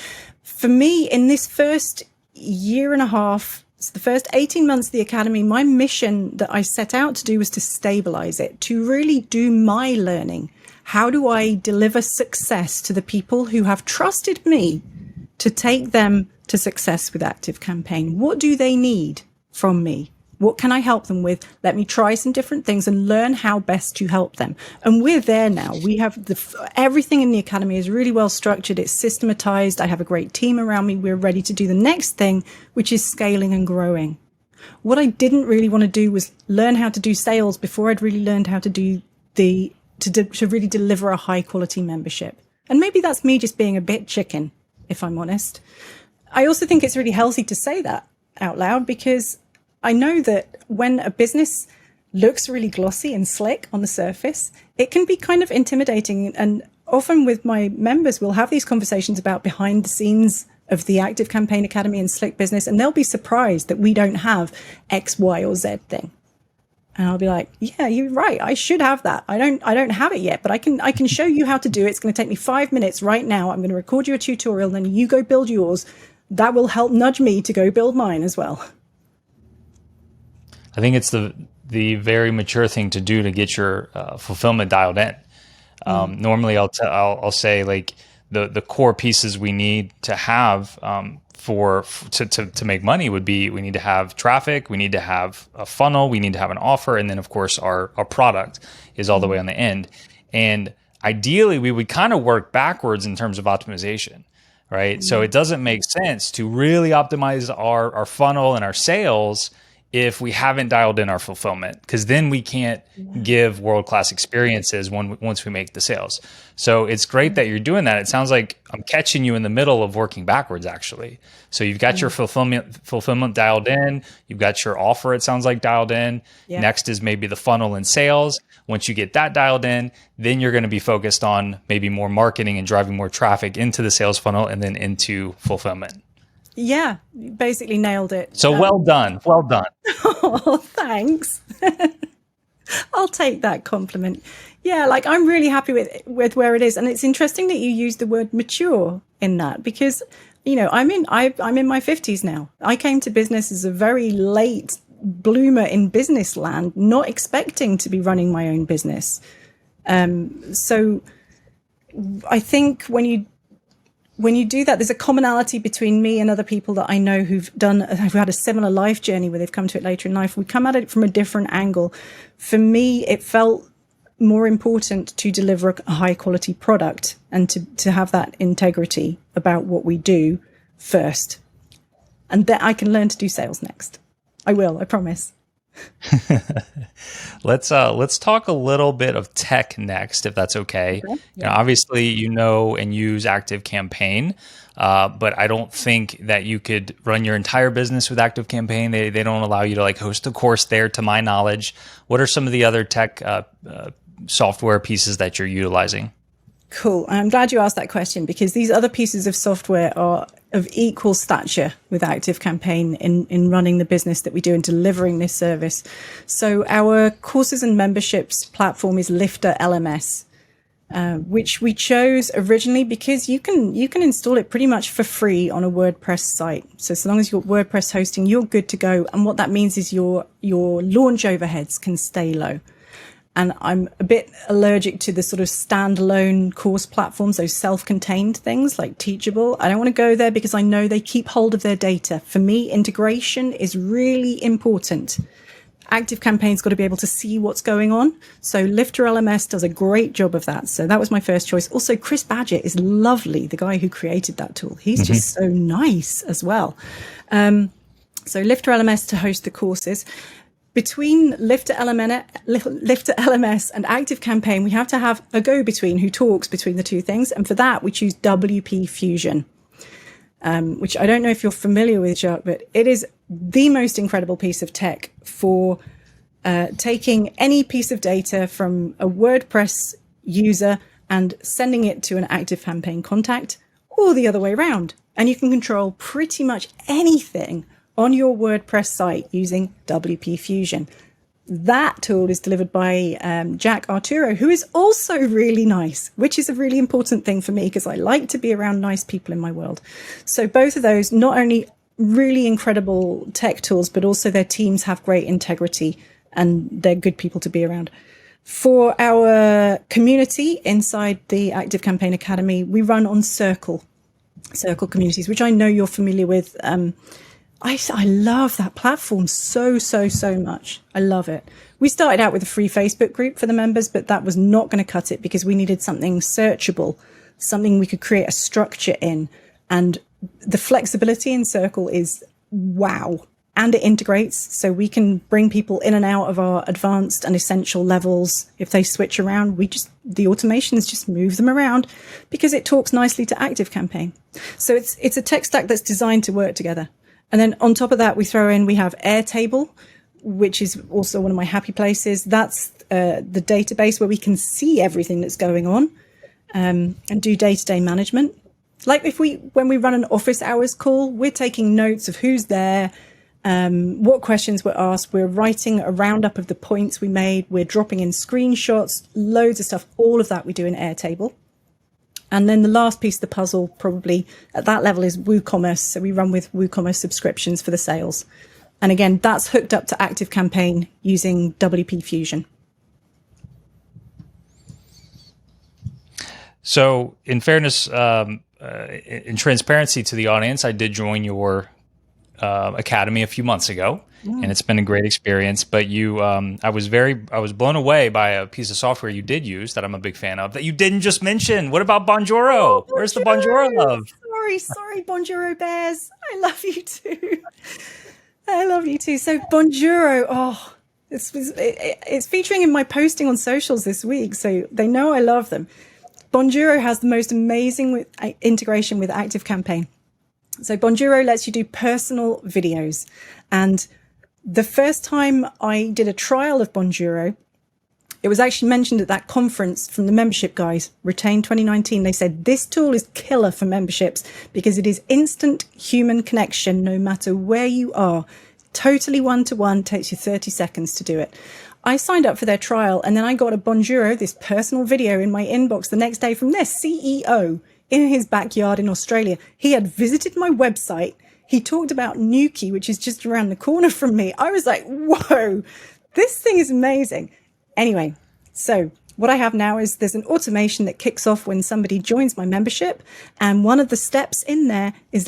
For me, in this first year and a half, so the first 18 months of the academy, my mission that I set out to do was to stabilize it, to really do my learning. How do I deliver success to the people who have trusted me to take them to success with ActiveCampaign? What do they need from me? What can I help them with? Let me try some different things and learn how best to help them. And we're there now. We have everything in the academy is really well structured. It's systematized. I have a great team around me. We're ready to do the next thing, which is scaling and growing. What I didn't really want to do was learn how to do sales before I'd really learned how to do to really deliver a high quality membership. And maybe that's me just being a bit chicken, if I'm honest. I also think it's really healthy to say that out loud, because I know that when a business looks really glossy and slick on the surface, it can be kind of intimidating. And often with my members, we'll have these conversations about behind the scenes of the ActiveCampaign Academy and Slick Business, and they'll be surprised that we don't have X, Y, or Z thing. And I'll be like, yeah, you're right. I should have that. I don't have it yet, but I can show you how to do it. It's going to take me 5 minutes right now. I'm going to record you a tutorial, and then you go build yours. That will help nudge me to go build mine as well. I think it's the very mature thing to do to get your fulfillment dialed in. Normally, I'll say like the core pieces we need to have to make money would be, we need to have traffic, we need to have a funnel, we need to have an offer, and then of course our product is all the way on the end. And ideally, we would kind of work backwards in terms of optimization, right? So it doesn't make sense to really optimize our funnel and our sales if we haven't dialed in our fulfillment, because then we can't give world-class experiences once we make the sales. So it's great that you're doing that. It sounds like I'm catching you in the middle of working backwards, actually. So you've got your fulfillment dialed in. You've got your offer, it sounds like, dialed in. Yeah. Next is maybe the funnel and sales. Once you get that dialed in, then you're going to be focused on maybe more marketing and driving more traffic into the sales funnel and then into fulfillment. Yeah, you basically nailed it. So well done. Well done. Oh, thanks. I'll take that compliment. Yeah, like I'm really happy with where it is, and it's interesting that you use the word mature in that because, you know, I'm in my 50s now. I came to business as a very late bloomer in business land, not expecting to be running my own business. So I think when you do that, there's a commonality between me and other people that I know who've had a similar life journey where they've come to it later in life. We come at it from a different angle. For me, it felt more important to deliver a high quality product and to have that integrity about what we do first. And then I can learn to do sales next. I will, I promise. Let's talk a little bit of tech next, if that's okay. Okay. You know, obviously, you know and use ActiveCampaign, but I don't think that you could run your entire business with ActiveCampaign. They don't allow you to like host a course there, to my knowledge. What are some of the other tech software pieces that you're utilizing? Cool. I'm glad you asked that question because these other pieces of software are of equal stature with ActiveCampaign in running the business that we do and delivering this service. So our courses and memberships platform is Lifter LMS, which we chose originally because you can install it pretty much for free on a WordPress site. So long as you've got WordPress hosting, you're good to go. And what that means is your launch overheads can stay low. And I'm a bit allergic to the sort of standalone course platforms, those self-contained things like Teachable. I don't want to go there because I know they keep hold of their data. For me, integration is really important. ActiveCampaign's got to be able to see what's going on. So Lifter LMS does a great job of that. So that was my first choice. Also, Chris Badgett is lovely, the guy who created that tool. He's just so nice as well. So Lifter LMS to host the courses. Between Lifter LMS and ActiveCampaign, we have to have a go-between who talks between the two things. And for that, we choose WP Fusion, which I don't know if you're familiar with, Jacques, but it is the most incredible piece of tech for taking any piece of data from a WordPress user and sending it to an ActiveCampaign contact or the other way around. And you can control pretty much anything on your WordPress site using WP Fusion. That tool is delivered by Jack Arturo, who is also really nice, which is a really important thing for me because I like to be around nice people in my world. So both of those, not only really incredible tech tools, but also their teams have great integrity and they're good people to be around. For our community inside the ActiveCampaign Academy, we run on Circle communities, which I know you're familiar with. I love that platform so much. I love it. We started out with a free Facebook group for the members, but that was not going to cut it because we needed something searchable, something we could create a structure in. And the flexibility in Circle is wow. And it integrates, so we can bring people in and out of our advanced and essential levels. If they switch around, the automations just move them around because it talks nicely to ActiveCampaign. So it's a tech stack that's designed to work together. And then on top of that, we have Airtable, which is also one of my happy places. That's the database where we can see everything that's going on and do day-to-day management. Like when we run an office hours call, we're taking notes of who's there, what questions were asked. We're writing a roundup of the points we made. We're dropping in screenshots, loads of stuff. All of that we do in Airtable. And then the last piece of the puzzle, probably at that level, is WooCommerce. So we run with WooCommerce subscriptions for the sales. And again, that's hooked up to ActiveCampaign using WP Fusion. So in fairness, in transparency to the audience, I did join your academy a few months ago, and it's been a great experience. But I was blown away by a piece of software you did use that I'm a big fan of that you didn't just mention. What about Bonjoro? Oh, Where's the Bonjoro love? Sorry, Bonjoro bears. I love you too. I love you too. So Bonjoro, it's featuring in my posting on socials this week, so they know I love them. Bonjoro has the most amazing integration with ActiveCampaign. So Bonjoro lets you do personal videos. And the first time I did a trial of Bonjoro, It was actually mentioned at that conference from the membership guys, Retain 2019. They said this tool is killer for memberships because it is instant human connection no matter where you are. Totally one-to-one, takes you 30 seconds to do it. I signed up for their trial, and then I got a Bonjoro, this personal video, in my inbox the next day from their CEO in his backyard in Australia. He had visited my website. He talked about Nuki, which is just around the corner from me. I was like, whoa, this thing is amazing. Anyway, so what I have now is there's an automation that kicks off when somebody joins my membership. And one of the steps in there is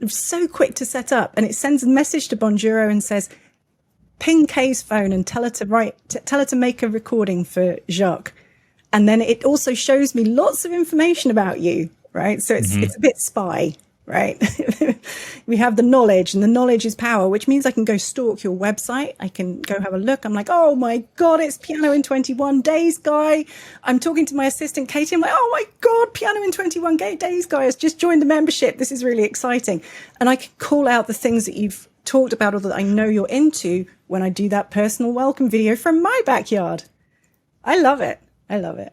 so quick to set up. And it sends a message to Bonjoro and says, ping Kay's phone and tell her to make a recording for Jacques. And then it also shows me lots of information about you, right? So it's a bit spy, right? We have the knowledge, and the knowledge is power, which means I can go stalk your website. I can go have a look. I'm like, oh my God, it's Piano in 21 Days guy. I'm talking to my assistant, Katie. I'm like, oh my God, Piano in 21 Days guy has just joined the membership. This is really exciting. And I can call out the things that you've talked about or that I know you're into when I do that personal welcome video from my backyard. I love it. I love it.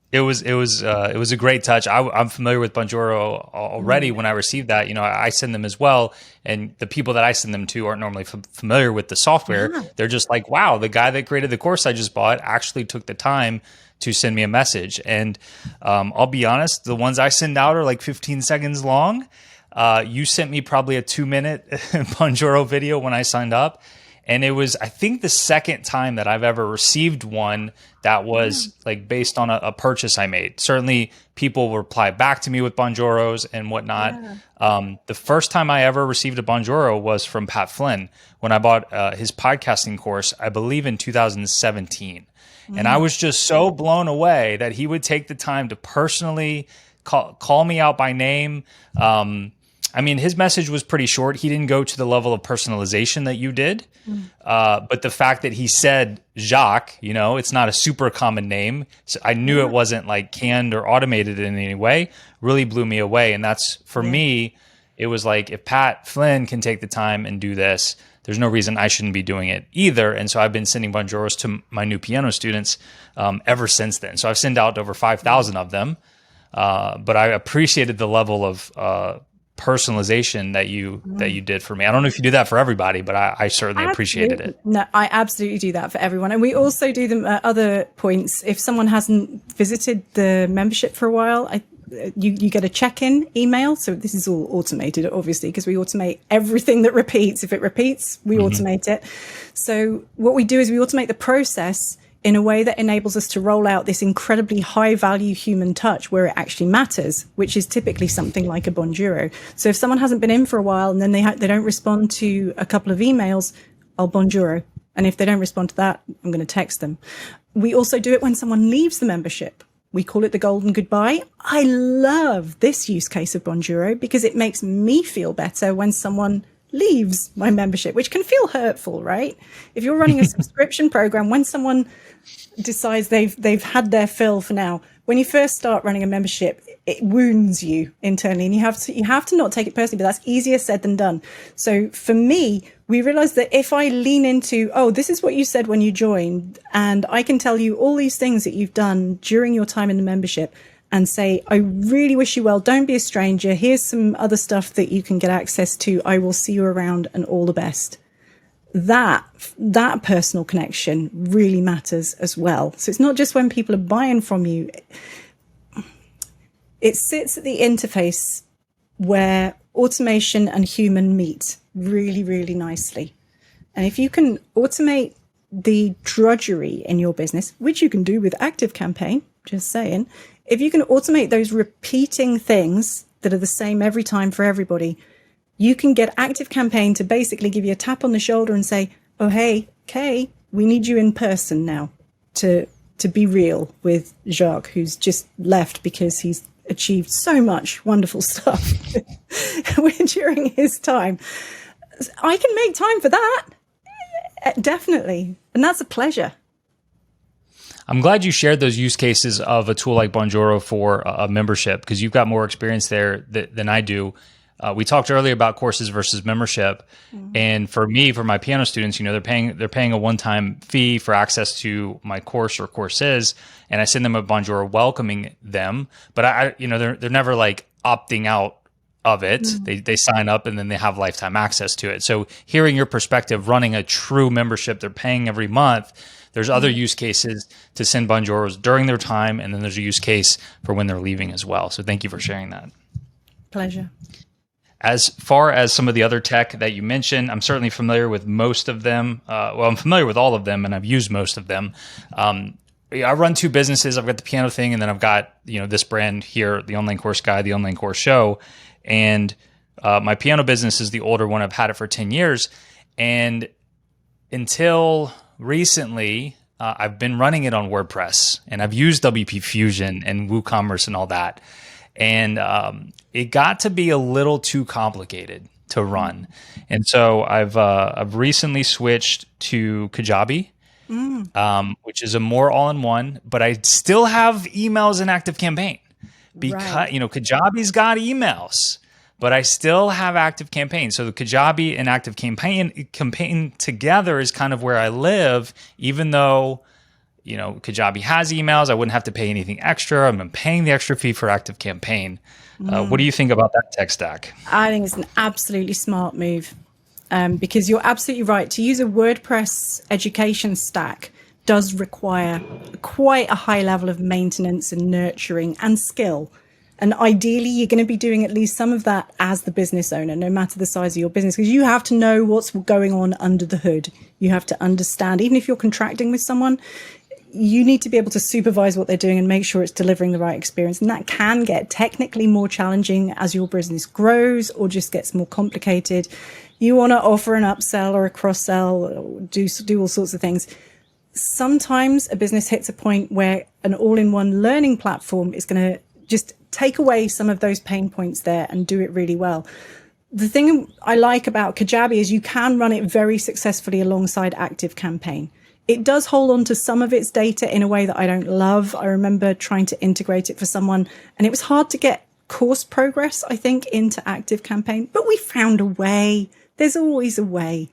It was a great touch. I'm familiar with Bonjoro already. When I received that, I send them as well. And the people that I send them to aren't normally familiar with the software. Yeah. They're just like, wow, the guy that created the course I just bought actually took the time to send me a message. And I'll be honest, the ones I send out are like 15 seconds long. You sent me probably a 2-minute Bonjoro video when I signed up. And it was, I think, the second time that I've ever received one that was like based on a purchase I made. Certainly people will reply back to me with Bonjoros and whatnot. Yeah. The first time I ever received a Bonjoro was from Pat Flynn when I bought his podcasting course, I believe in 2017. And I was just so blown away that he would take the time to personally call me out by name. I mean, his message was pretty short. He didn't go to the level of personalization that you did. But the fact that he said Jacques, it's not a super common name. So I knew it wasn't like canned or automated in any way, really blew me away. And that's, for me, it was like, if Pat Flynn can take the time and do this, there's no reason I shouldn't be doing it either. And so I've been sending Bonjoros to my new piano students ever since then. So I've sent out over 5,000 of them. But I appreciated the level of personalization that you did for me. I don't know if you do that for everybody, but I certainly appreciated it. No, I absolutely do that for everyone. And we also do them at other points. If someone hasn't visited the membership for a while, you get a check-in email. So this is all automated, obviously, because we automate everything that repeats. If it repeats, we automate it. So what we do is we automate the process in a way that enables us to roll out this incredibly high-value human touch where it actually matters, which is typically something like a Bonjoro. So if someone hasn't been in for a while and then they don't respond to a couple of emails, I'll Bonjoro. And if they don't respond to that, I'm going to text them. We also do it when someone leaves the membership. We call it the golden goodbye. I love this use case of Bonjoro because it makes me feel better when someone leaves my membership, which can feel hurtful, right? If you're running a subscription program, when someone decides they've had their fill for now, when you first start running a membership, it wounds you internally, and you have to not take it personally, but that's easier said than done. So for me, we realized that if I lean into, oh, this is what you said when you joined, and I can tell you all these things that you've done during your time in the membership, and say, I really wish you well. Don't be a stranger. Here's some other stuff that you can get access to. I will see you around, and all the best. That personal connection really matters as well. So it's not just when people are buying from you. It sits at the interface where automation and human meet really, really nicely. And if you can automate the drudgery in your business, which you can do with ActiveCampaign, just saying, if you can automate those repeating things that are the same every time for everybody, you can get ActiveCampaign to basically give you a tap on the shoulder and say, oh, hey, Kay, we need you in person now to be real with Jacques, who's just left because he's achieved so much wonderful stuff during his time. I can make time for that. Definitely. And that's a pleasure. I'm glad you shared those use cases of a tool like Bonjoro for a membership, because you've got more experience there than I do. we talked earlier about courses versus membership. And for me, for my piano students, they're paying a one-time fee for access to my course or courses, and I send them a bonjour welcoming them. But they're never like opting out of it. They sign up and then they have lifetime access to it. So hearing your perspective, running a true membership, they're paying every month. There's other use cases to send bonjours during their time, and then there's a use case for when they're leaving as well. So thank you for sharing that. Pleasure. As far as some of the other tech that you mentioned, I'm certainly familiar with most of them. I'm familiar with all of them, and I've used most of them. I run two businesses. I've got the piano thing, and then I've got this brand here, the Online Course Guy, the Online Course Show. And my piano business is the older one. I've had it for 10 years. And until recently, I've been running it on WordPress, and I've used WP Fusion and WooCommerce and all that. And it got to be a little too complicated to run. And so I've recently switched to Kajabi, which is a more all-in-one, but I still have emails in ActiveCampaign because, Kajabi's got emails, but I still have ActiveCampaign. So the Kajabi and ActiveCampaign together is kind of where I live, even though Kajabi has emails. I wouldn't have to pay anything extra. I'm paying the extra fee for ActiveCampaign. What do you think about that tech stack? I think it's an absolutely smart move, because you're absolutely right. To use a WordPress education stack does require quite a high level of maintenance and nurturing and skill. And ideally, you're going to be doing at least some of that as the business owner, no matter the size of your business, because you have to know what's going on under the hood. You have to understand, even if you're contracting with someone, you need to be able to supervise what they're doing and make sure it's delivering the right experience. And that can get technically more challenging as your business grows or just gets more complicated. You want to offer an upsell or a cross-sell, or do all sorts of things. Sometimes a business hits a point where an all-in-one learning platform is going to just take away some of those pain points there and do it really well. The thing I like about Kajabi is you can run it very successfully alongside ActiveCampaign. It does hold on to some of its data in a way that I don't love. I remember trying to integrate it for someone, and it was hard to get course progress, I think, into ActiveCampaign, but we found a way. There's always a way.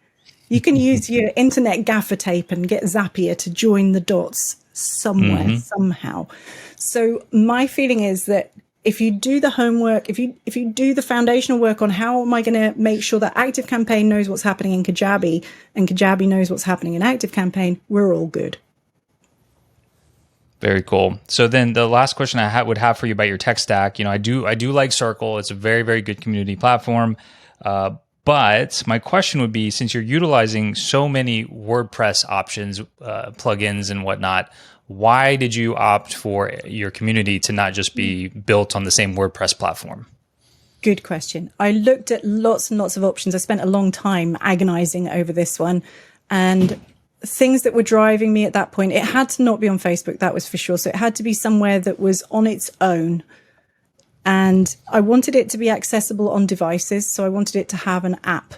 You can use your internet gaffer tape and get Zapier to join the dots somewhere, somehow. So my feeling is that if you do the homework, if you do the foundational work on how am I going to make sure that ActiveCampaign knows what's happening in Kajabi and Kajabi knows what's happening in ActiveCampaign, we're all good. Very cool. So then the last question I would have for you about your tech stack, I do like Circle. It's a very, very good community platform. But my question would be, since you're utilizing so many WordPress options, plugins and whatnot, why did you opt for your community to not just be built on the same WordPress platform? Good question. I looked at lots and lots of options. I spent a long time agonizing over this one, and things that were driving me at that point, it had to not be on Facebook, that was for sure. So it had to be somewhere that was on its own. And I wanted it to be accessible on devices. So I wanted it to have an app.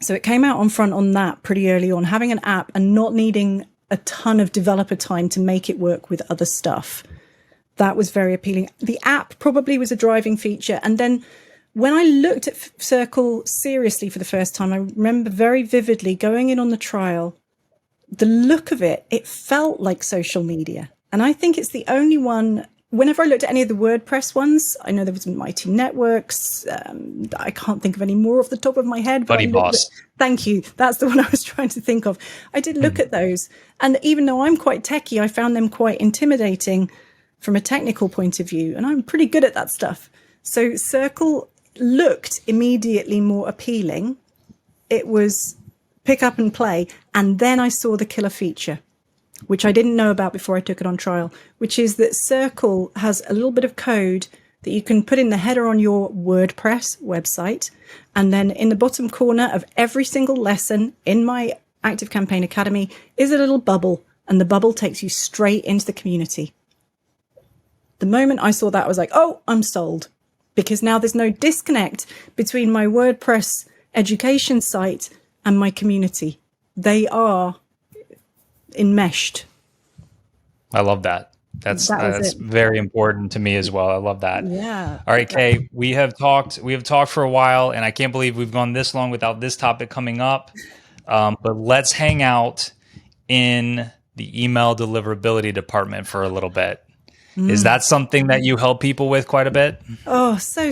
So it came out on front on that pretty early on, having an app and not needing a ton of developer time to make it work with other stuff. That was very appealing. The app probably was a driving feature. And then when I looked at Circle seriously for the first time, I remember very vividly going in on the trial, the look of it, it felt like social media. And I think it's the only one. Whenever I looked at any of the WordPress ones, I know there was Mighty Networks. I can't think of any more off the top of my head. Buddy Boss. Thank you. That's the one I was trying to think of. I did look at those. And even though I'm quite techie, I found them quite intimidating from a technical point of view. And I'm pretty good at that stuff. So Circle looked immediately more appealing. It was pick up and play. And then I saw the killer feature, which I didn't know about before I took it on trial, which is that Circle has a little bit of code that you can put in the header on your WordPress website. And then in the bottom corner of every single lesson in my ActiveCampaign Academy is a little bubble, and the bubble takes you straight into the community. The moment I saw that, I was like, oh, I'm sold, because now there's no disconnect between my WordPress education site and my community. They are enmeshed. I love that. That was That's it. very important to me as well. I love that. Yeah. All right, Kay, we have talked for a while, and I can't believe we've gone this long without this topic coming up. But let's hang out in the email deliverability department for a little bit. Is that something that you help people with quite a bit? Oh, so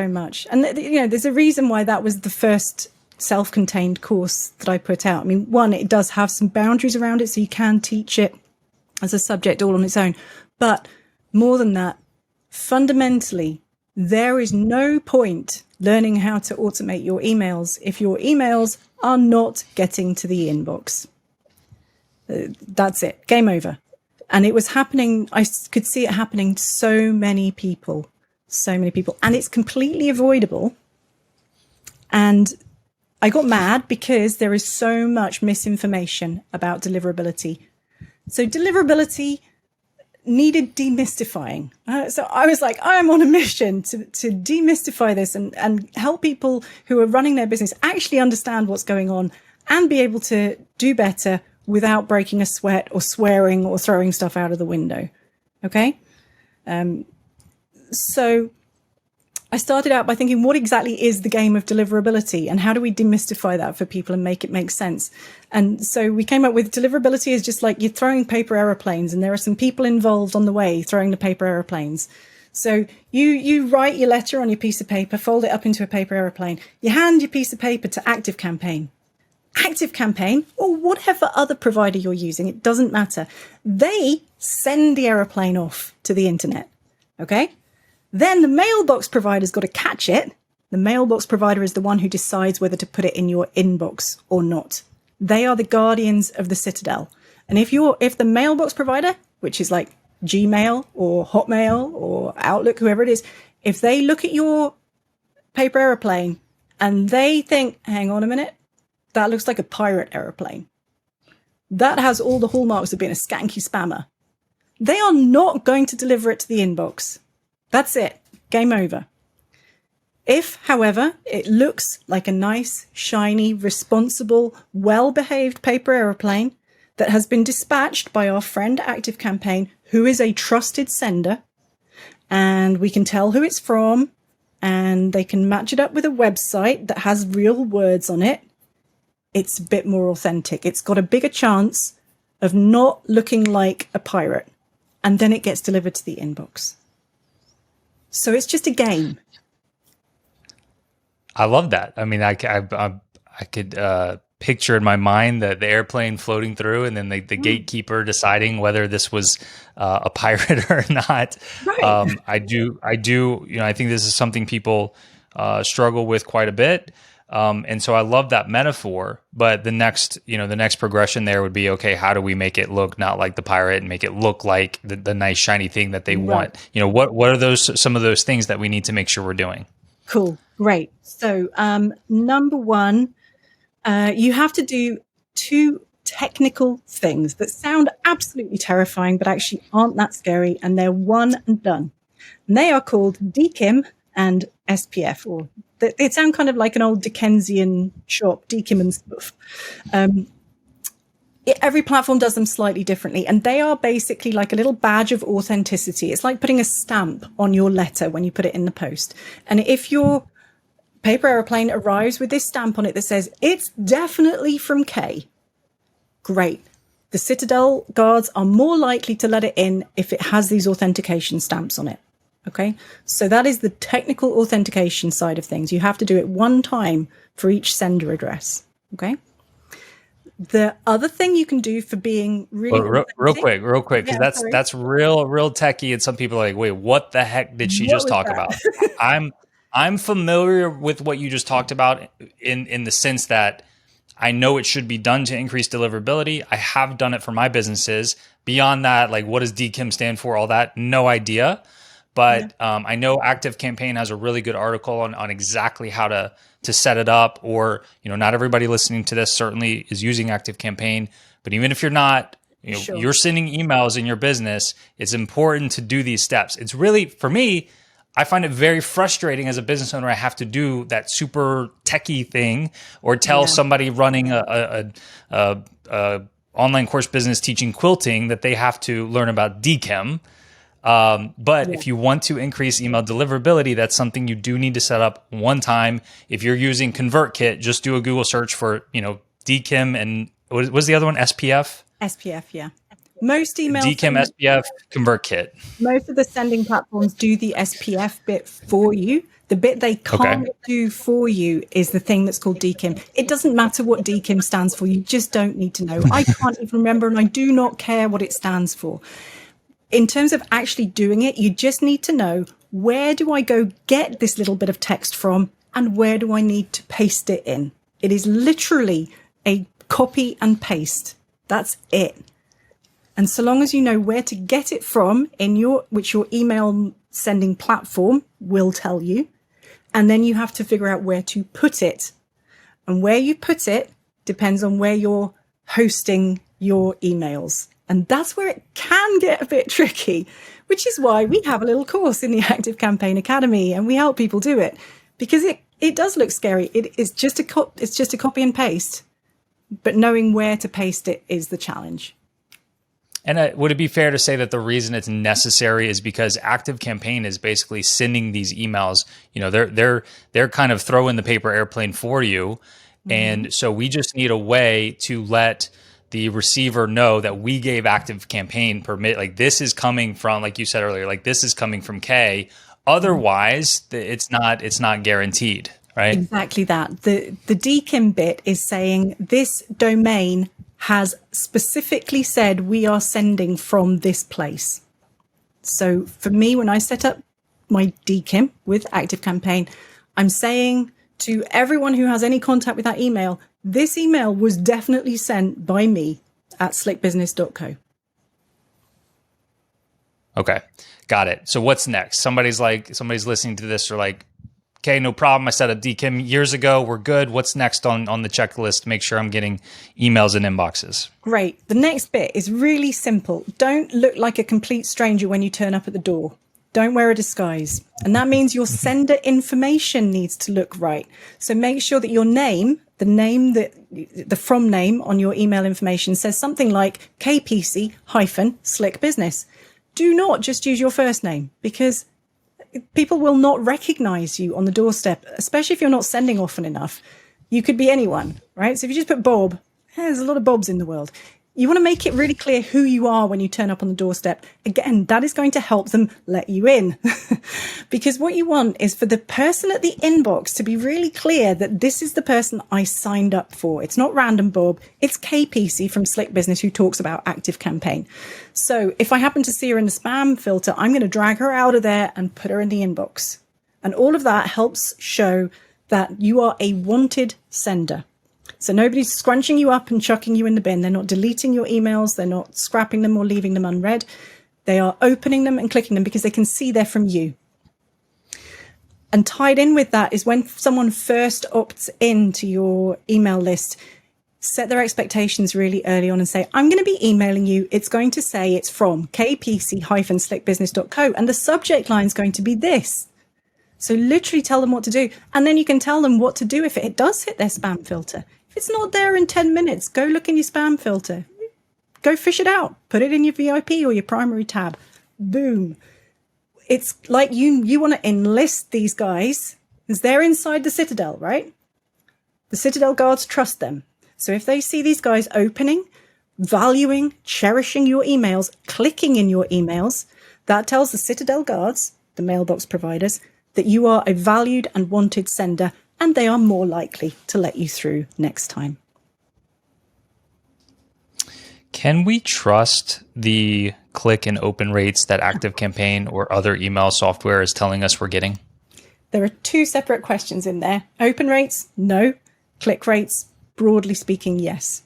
much. And there's a reason why that was the first self-contained course that I put out. I mean, one, it does have some boundaries around it, so you can teach it as a subject all on its own. But more than that, fundamentally, there is no point learning how to automate your emails if your emails are not getting to the inbox. That's it. Game over. And it was happening. I could see it happening to so many people. And it's completely avoidable. And I got mad because there is so much misinformation about deliverability. So deliverability needed demystifying. So I was like, I'm on a mission to demystify this and help people who are running their business actually understand what's going on and be able to do better without breaking a sweat or swearing or throwing stuff out of the window. Okay? So I started out by thinking, what exactly is the game of deliverability and how do we demystify that for people and make it make sense? And so we came up with deliverability is just like you're throwing paper aeroplanes and there are some people involved on the way throwing the paper aeroplanes. So you write your letter on your piece of paper, fold it up into a paper aeroplane. You hand your piece of paper to ActiveCampaign. ActiveCampaign or whatever other provider you're using, it doesn't matter. They send the aeroplane off to the internet. Okay? Then the mailbox provider's got to catch it. The mailbox provider is the one who decides whether to put it in your inbox or not. They are the guardians of the citadel. And if the mailbox provider, which is like Gmail or Hotmail or Outlook, whoever it is, if they look at your paper aeroplane and they think, hang on a minute, that looks like a pirate aeroplane. That has all the hallmarks of being a skanky spammer. They are not going to deliver it to the inbox. That's it. Game over. If, however, it looks like a nice, shiny, responsible, well-behaved paper aeroplane that has been dispatched by our friend ActiveCampaign, who is a trusted sender, and we can tell who it's from, and they can match it up with a website that has real words on it, it's a bit more authentic. It's got a bigger chance of not looking like a pirate. And then it gets delivered to the inbox. So it's just a game. I love that. I mean, I could picture in my mind the airplane floating through and then the gatekeeper deciding whether this was a pirate or not. Right. I do, I think this is something people struggle with quite a bit. And so I love that metaphor, but the next progression there would be, okay, how do we make it look not like the pirate and make it look like the nice shiny thing that they want? What are some of those things that we need to make sure we're doing? Cool. Great. So, number one, you have to do two technical things that sound absolutely terrifying, but actually aren't that scary. And they're one and done. And they are called DKIM and SPF, or they sound kind of like an old Dickensian shop, DKIM and stuff. Every platform does them slightly differently, and they are basically like a little badge of authenticity. It's like putting a stamp on your letter when you put it in the post. And if your paper aeroplane arrives with this stamp on it that says, it's definitely from Kay, great. The Citadel guards are more likely to let it in if it has these authentication stamps on it. Okay, so that is the technical authentication side of things. You have to do it one time for each sender address. Okay. The other thing you can do for being really real quick, because that's real techie, and some people are like, wait, what the heck did she just talk about? I'm familiar with what you just talked about in the sense that I know it should be done to increase deliverability. I have done it for my businesses. Beyond that, like what does DKIM stand for? All that, no idea. But I know ActiveCampaign has a really good article on exactly how to set it up. Or, not everybody listening to this certainly is using ActiveCampaign. But even if you're not, you're sending emails in your business, it's important to do these steps. It's really, for me, I find it very frustrating as a business owner. I have to do that super techie thing or tell somebody running a online course business teaching quilting that they have to learn about DKIM. But if you want to increase email deliverability, that's something you do need to set up one time. If you're using ConvertKit, just do a Google search for, DKIM and what was the other one? SPF? SPF, yeah. Most email DKIM, SPF, ConvertKit. Most of the sending platforms do the SPF bit for you. The bit they can't do for you is the thing that's called DKIM. It doesn't matter what DKIM stands for. You just don't need to know. I can't even remember, and I do not care what it stands for. In terms of actually doing it, you just need to know, where do I go get this little bit of text from, and where do I need to paste it in? It is literally a copy and paste. That's it. And so long as you know where to get it from which your email sending platform will tell you, and then you have to figure out where to put it. And where you put it depends on where you're hosting your emails. And that's where it can get a bit tricky, which is why we have a little course in the ActiveCampaign Academy, and we help people do it, because it does look scary. It's just a copy and paste, but knowing where to paste it is the challenge. And would it be fair to say that the reason it's necessary is because ActiveCampaign is basically sending these emails? They're kind of throwing the paper airplane for you, and so we just need a way to let the receiver know that we gave ActiveCampaign permit. Like, this is coming from, like you said earlier, like this is coming from Kay. Otherwise, it's not guaranteed, right? Exactly that. The DKIM bit is saying this domain has specifically said we are sending from this place. So for me, when I set up my DKIM with ActiveCampaign, I'm saying to everyone who has any contact with that email, this email was definitely sent by me at slickbusiness.co. Okay, got it. So what's next? Somebody's listening to this, or like, okay, no problem. I set up DKIM years ago. We're good. What's next on the checklist to make sure I'm getting emails in inboxes? Great. The next bit is really simple. Don't look like a complete stranger when you turn up at the door. Don't wear a disguise. And that means your sender information needs to look right. So make sure that your name, the from name on your email information says something like KPC-Slick Business. Do not just use your first name, because people will not recognize you on the doorstep, especially if you're not sending often enough. You could be anyone, right? So if you just put Bob, there's a lot of Bobs in the world. You want to make it really clear who you are when you turn up on the doorstep. Again, that is going to help them let you in. Because what you want is for the person at the inbox to be really clear that this is the person I signed up for. It's not random Bob. It's KPC from Slick Business who talks about ActiveCampaign. So if I happen to see her in the spam filter, I'm going to drag her out of there and put her in the inbox. And all of that helps show that you are a wanted sender. So nobody's scrunching you up and chucking you in the bin. They're not deleting your emails. They're not scrapping them or leaving them unread. They are opening them and clicking them because they can see they're from you. And tied in with that is when someone first opts into your email list, set their expectations really early on and say, I'm going to be emailing you. It's going to say it's from kpc-slickbusiness.co. And the subject line is going to be this. So literally tell them what to do. And then you can tell them what to do if it does hit their spam filter. If it's not there in 10 minutes, go look in your spam filter. Go fish it out. Put it in your VIP or your primary tab. Boom. It's like you want to enlist these guys because they're inside the Citadel, right? The Citadel guards trust them. So if they see these guys opening, valuing, cherishing your emails, clicking in your emails, that tells the Citadel guards, the mailbox providers, that you are a valued and wanted sender, and they are more likely to let you through next time. Can we trust the click and open rates that ActiveCampaign or other email software is telling us we're getting? There are two separate questions in there. Open rates, no. Click rates, broadly speaking, yes.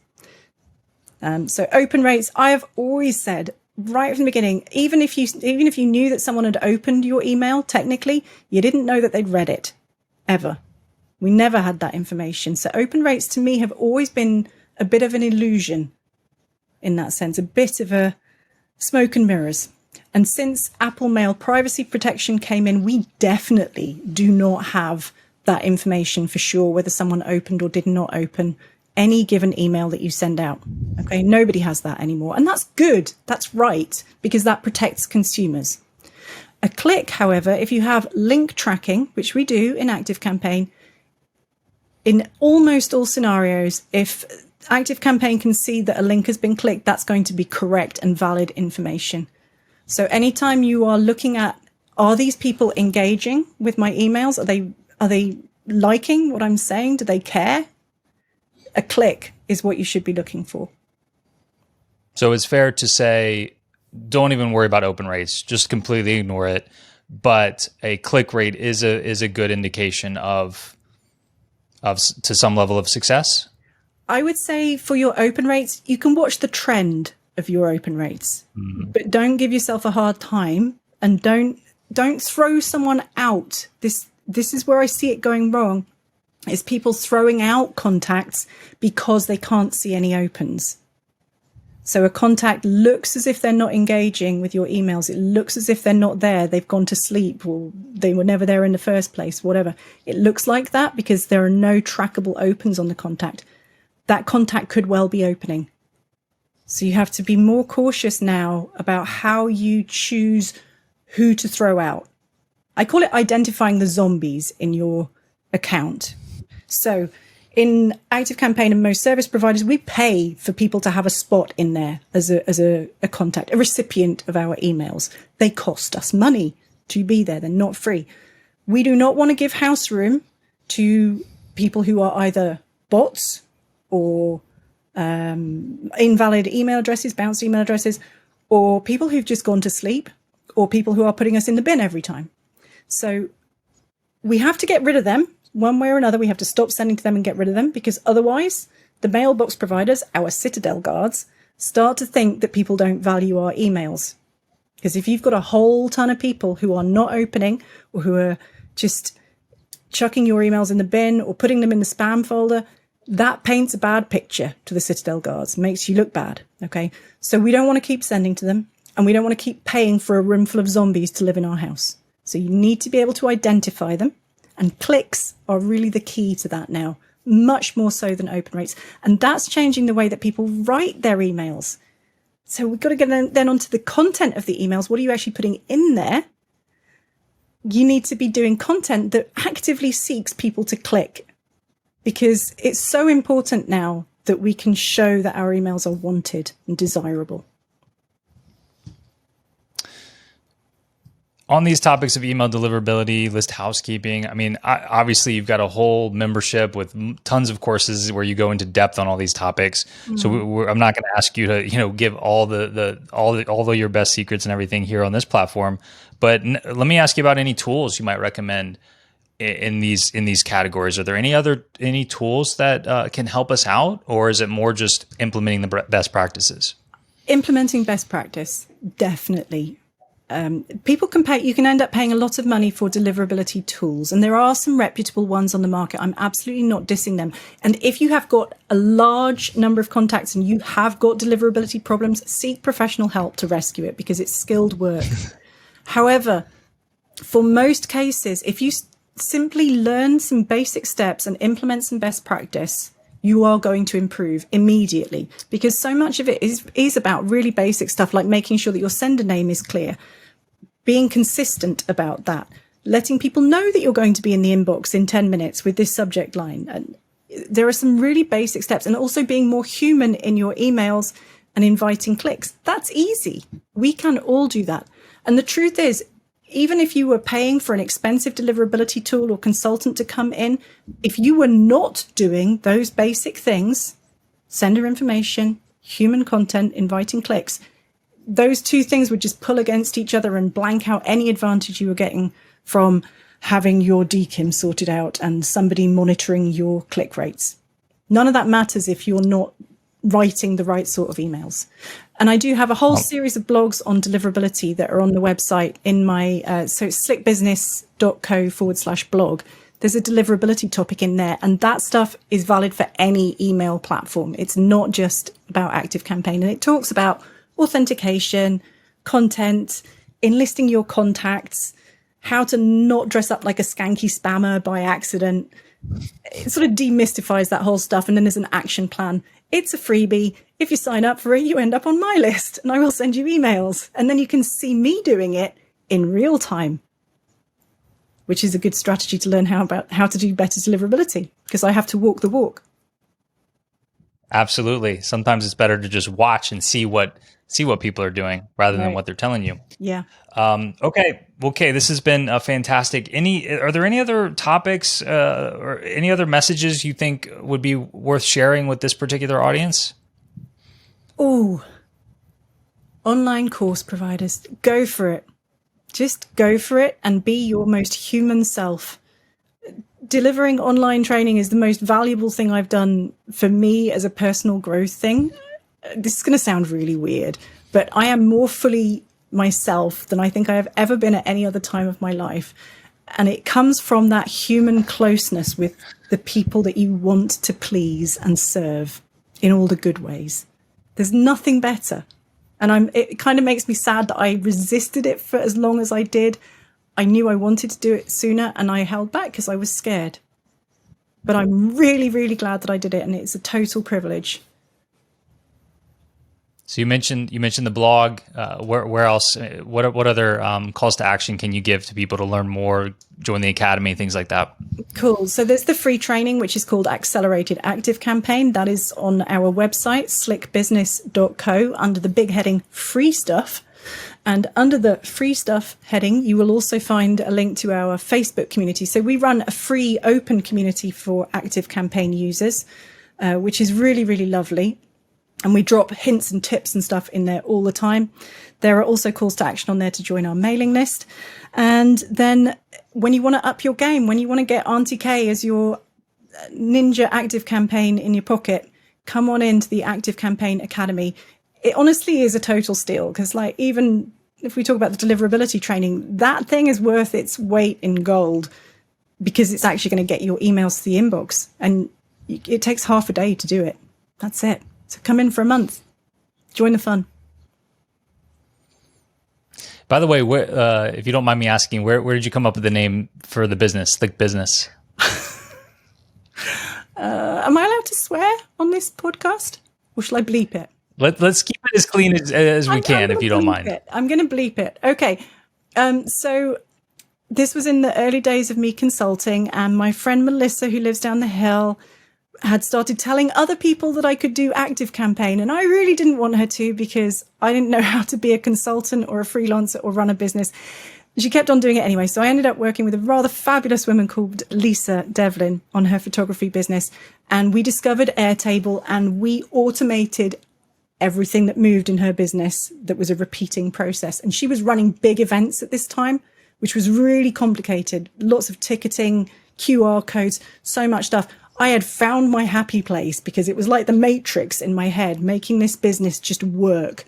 So open rates, I have always said right from the beginning, even if you knew that someone had opened your email, technically, you didn't know that they'd read it, ever. We never had that information. So open rates to me have always been a bit of an illusion in that sense, a bit of a smoke and mirrors. And since Apple Mail privacy protection came in, we definitely do not have that information for sure, whether someone opened or did not open any given email that you send out. Okay, nobody has that anymore. And that's good. That's right, because that protects consumers. A click, however, if you have link tracking, which we do in ActiveCampaign, in almost all scenarios, if ActiveCampaign can see that a link has been clicked, that's going to be correct and valid information. So anytime you are looking at, are these people engaging with my emails? Are they liking what I'm saying? Do they care? A click is what you should be looking for. So it's fair to say, don't even worry about open rates, just completely ignore it. But a click rate is a good indication of to some level of success. I would say for your open rates, you can watch the trend of your open rates, but don't give yourself a hard time, and don't throw someone out. This is where I see it going wrong, is people throwing out contacts because they can't see any opens. So a contact looks as if they're not engaging with your emails. It looks as if they're not there. They've gone to sleep, or they were never there in the first place, whatever. It looks like that because there are no trackable opens on the contact. That contact could well be opening. So you have to be more cautious now about how you choose who to throw out. I call it identifying the zombies in your account. So in ActiveCampaign and most service providers, we pay for people to have a spot in there as a contact, a recipient of our emails. They cost us money to be there. They're not free. We do not want to give house room to people who are either bots or invalid email addresses, bounced email addresses, or people who've just gone to sleep, or people who are putting us in the bin every time. So we have to get rid of them. One way or another, we have to stop sending to them and get rid of them, because otherwise the mailbox providers, our Citadel guards, start to think that people don't value our emails. Because if you've got a whole ton of people who are not opening, or who are just chucking your emails in the bin or putting them in the spam folder, that paints a bad picture to the Citadel guards, makes you look bad. Okay, so we don't want to keep sending to them, and we don't want to keep paying for a room full of zombies to live in our house. So you need to be able to identify them. And clicks are really the key to that now, much more so than open rates. And that's changing the way that people write their emails. So we've got to get then onto the content of the emails. What are you actually putting in there? You need to be doing content that actively seeks people to click, because it's so important now that we can show that our emails are wanted and desirable. On these topics of email deliverability, list housekeeping, I mean, obviously you've got a whole membership with tons of courses where you go into depth on all these topics. So I'm not going to ask you to, give all your best secrets and everything here on this platform. But let me ask you about any tools you might recommend in these categories. Are there any tools that can help us out, or is it more just implementing the best practices? Implementing best practice, definitely. People can pay, you can end up paying a lot of money for deliverability tools, and there are some reputable ones on the market. I'm absolutely not dissing them. And if you have got a large number of contacts and you have got deliverability problems, seek professional help to rescue it, because it's skilled work. However, for most cases, if you simply learn some basic steps and implement some best practice, you are going to improve immediately, because so much of it is about really basic stuff, like making sure that your sender name is clear, being consistent about that, letting people know that you're going to be in the inbox in 10 minutes with this subject line. And there are some really basic steps, and also being more human in your emails and inviting clicks. That's easy. We can all do that. And the truth is, even if you were paying for an expensive deliverability tool or consultant to come in, if you were not doing those basic things, sender information, human content, inviting clicks, those two things would just pull against each other and blank out any advantage you were getting from having your DKIM sorted out and somebody monitoring your click rates. None of that matters if you're not writing the right sort of emails. And I do have a whole series of blogs on deliverability that are on the website in my, so it's slickbusiness.co/blog. There's a deliverability topic in there, and that stuff is valid for any email platform. It's not just about ActiveCampaign, and it talks about authentication, content, enlisting your contacts, how to not dress up like a skanky spammer by accident, it sort of demystifies that whole stuff. And then there's an action plan. It's a freebie. If you sign up for it, you end up on my list and I will send you emails. And then you can see me doing it in real time, which is a good strategy to learn how to do better deliverability, because I have to walk the walk. Absolutely. Sometimes it's better to just watch and see what people are doing rather than what they're telling you. Yeah. Okay. This has been fantastic. Are there any other topics or any other messages you think would be worth sharing with this particular audience? Oh, online course providers, go for it. Just go for it and be your most human self. Delivering online training is the most valuable thing I've done for me as a personal growth thing. This is going to sound really weird, but I am more fully myself than I think I have ever been at any other time of my life. And it comes from that human closeness with the people that you want to please and serve in all the good ways. There's nothing better. And it kind of makes me sad that I resisted it for as long as I did. I knew I wanted to do it sooner and I held back because I was scared. But I'm really, really glad that I did it, and it's a total privilege. So you mentioned the blog. Where else? What other calls to action can you give to people to learn more, join the academy, things like that? Cool. So there's the free training, which is called Accelerated ActiveCampaign. That is on our website, slickbusiness.co, under the big heading Free Stuff. And under the free stuff heading, you will also find a link to our Facebook community. So we run a free open community for ActiveCampaign users, which is really, really lovely. And we drop hints and tips and stuff in there all the time. There are also calls to action on there to join our mailing list. And then when you want to up your game, when you want to get Auntie K as your ninja ActiveCampaign in your pocket, come on into the ActiveCampaign Academy. It honestly is a total steal, because like, even if we talk about the deliverability training, that thing is worth its weight in gold, because it's actually going to get your emails to the inbox, and it takes half a day to do it. That's it. So come in for a month, join the fun. By the way, if you don't mind me asking, where did you come up with the name for the business, Slick Business? Am I allowed to swear on this podcast, or shall I bleep it? Let's keep it as clean as we can, if you don't mind. I'm going to bleep it. Okay. So this was in the early days of me consulting, and my friend Melissa, who lives down the hill, had started telling other people that I could do ActiveCampaign. And I really didn't want her to, because I didn't know how to be a consultant or a freelancer or run a business. She kept on doing it anyway. So I ended up working with a rather fabulous woman called Lisa Devlin on her photography business. And we discovered Airtable, and we automated everything that moved in her business that was a repeating process. And she was running big events at this time, which was really complicated. Lots of ticketing, QR codes, so much stuff. I had found my happy place, because it was like the Matrix in my head, making this business just work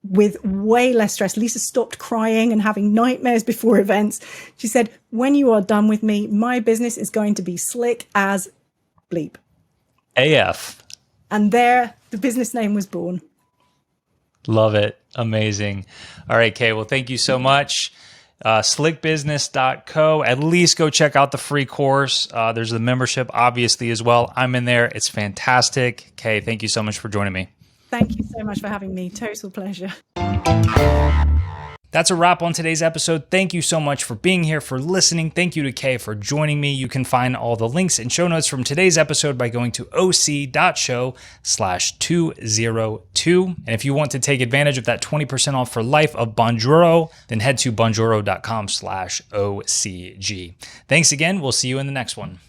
with way less stress. Lisa stopped crying and having nightmares before events. She said, when you are done with me, my business is going to be slick as bleep. AF. And there, the business name was born. Love it. Amazing. All right, Kay. Well, thank you so much. Slickbusiness.co. At least go check out the free course. There's the membership, obviously, as well. I'm in there. It's fantastic. Kay, thank you so much for joining me. Thank you so much for having me. Total pleasure. That's a wrap on today's episode. Thank you so much for being here, for listening. Thank you to Kay for joining me. You can find all the links and show notes from today's episode by going to oc.show/202. And if you want to take advantage of that 20% off for life of Bonjoro, then head to bonjoro.com/OCG. Thanks again. We'll see you in the next one.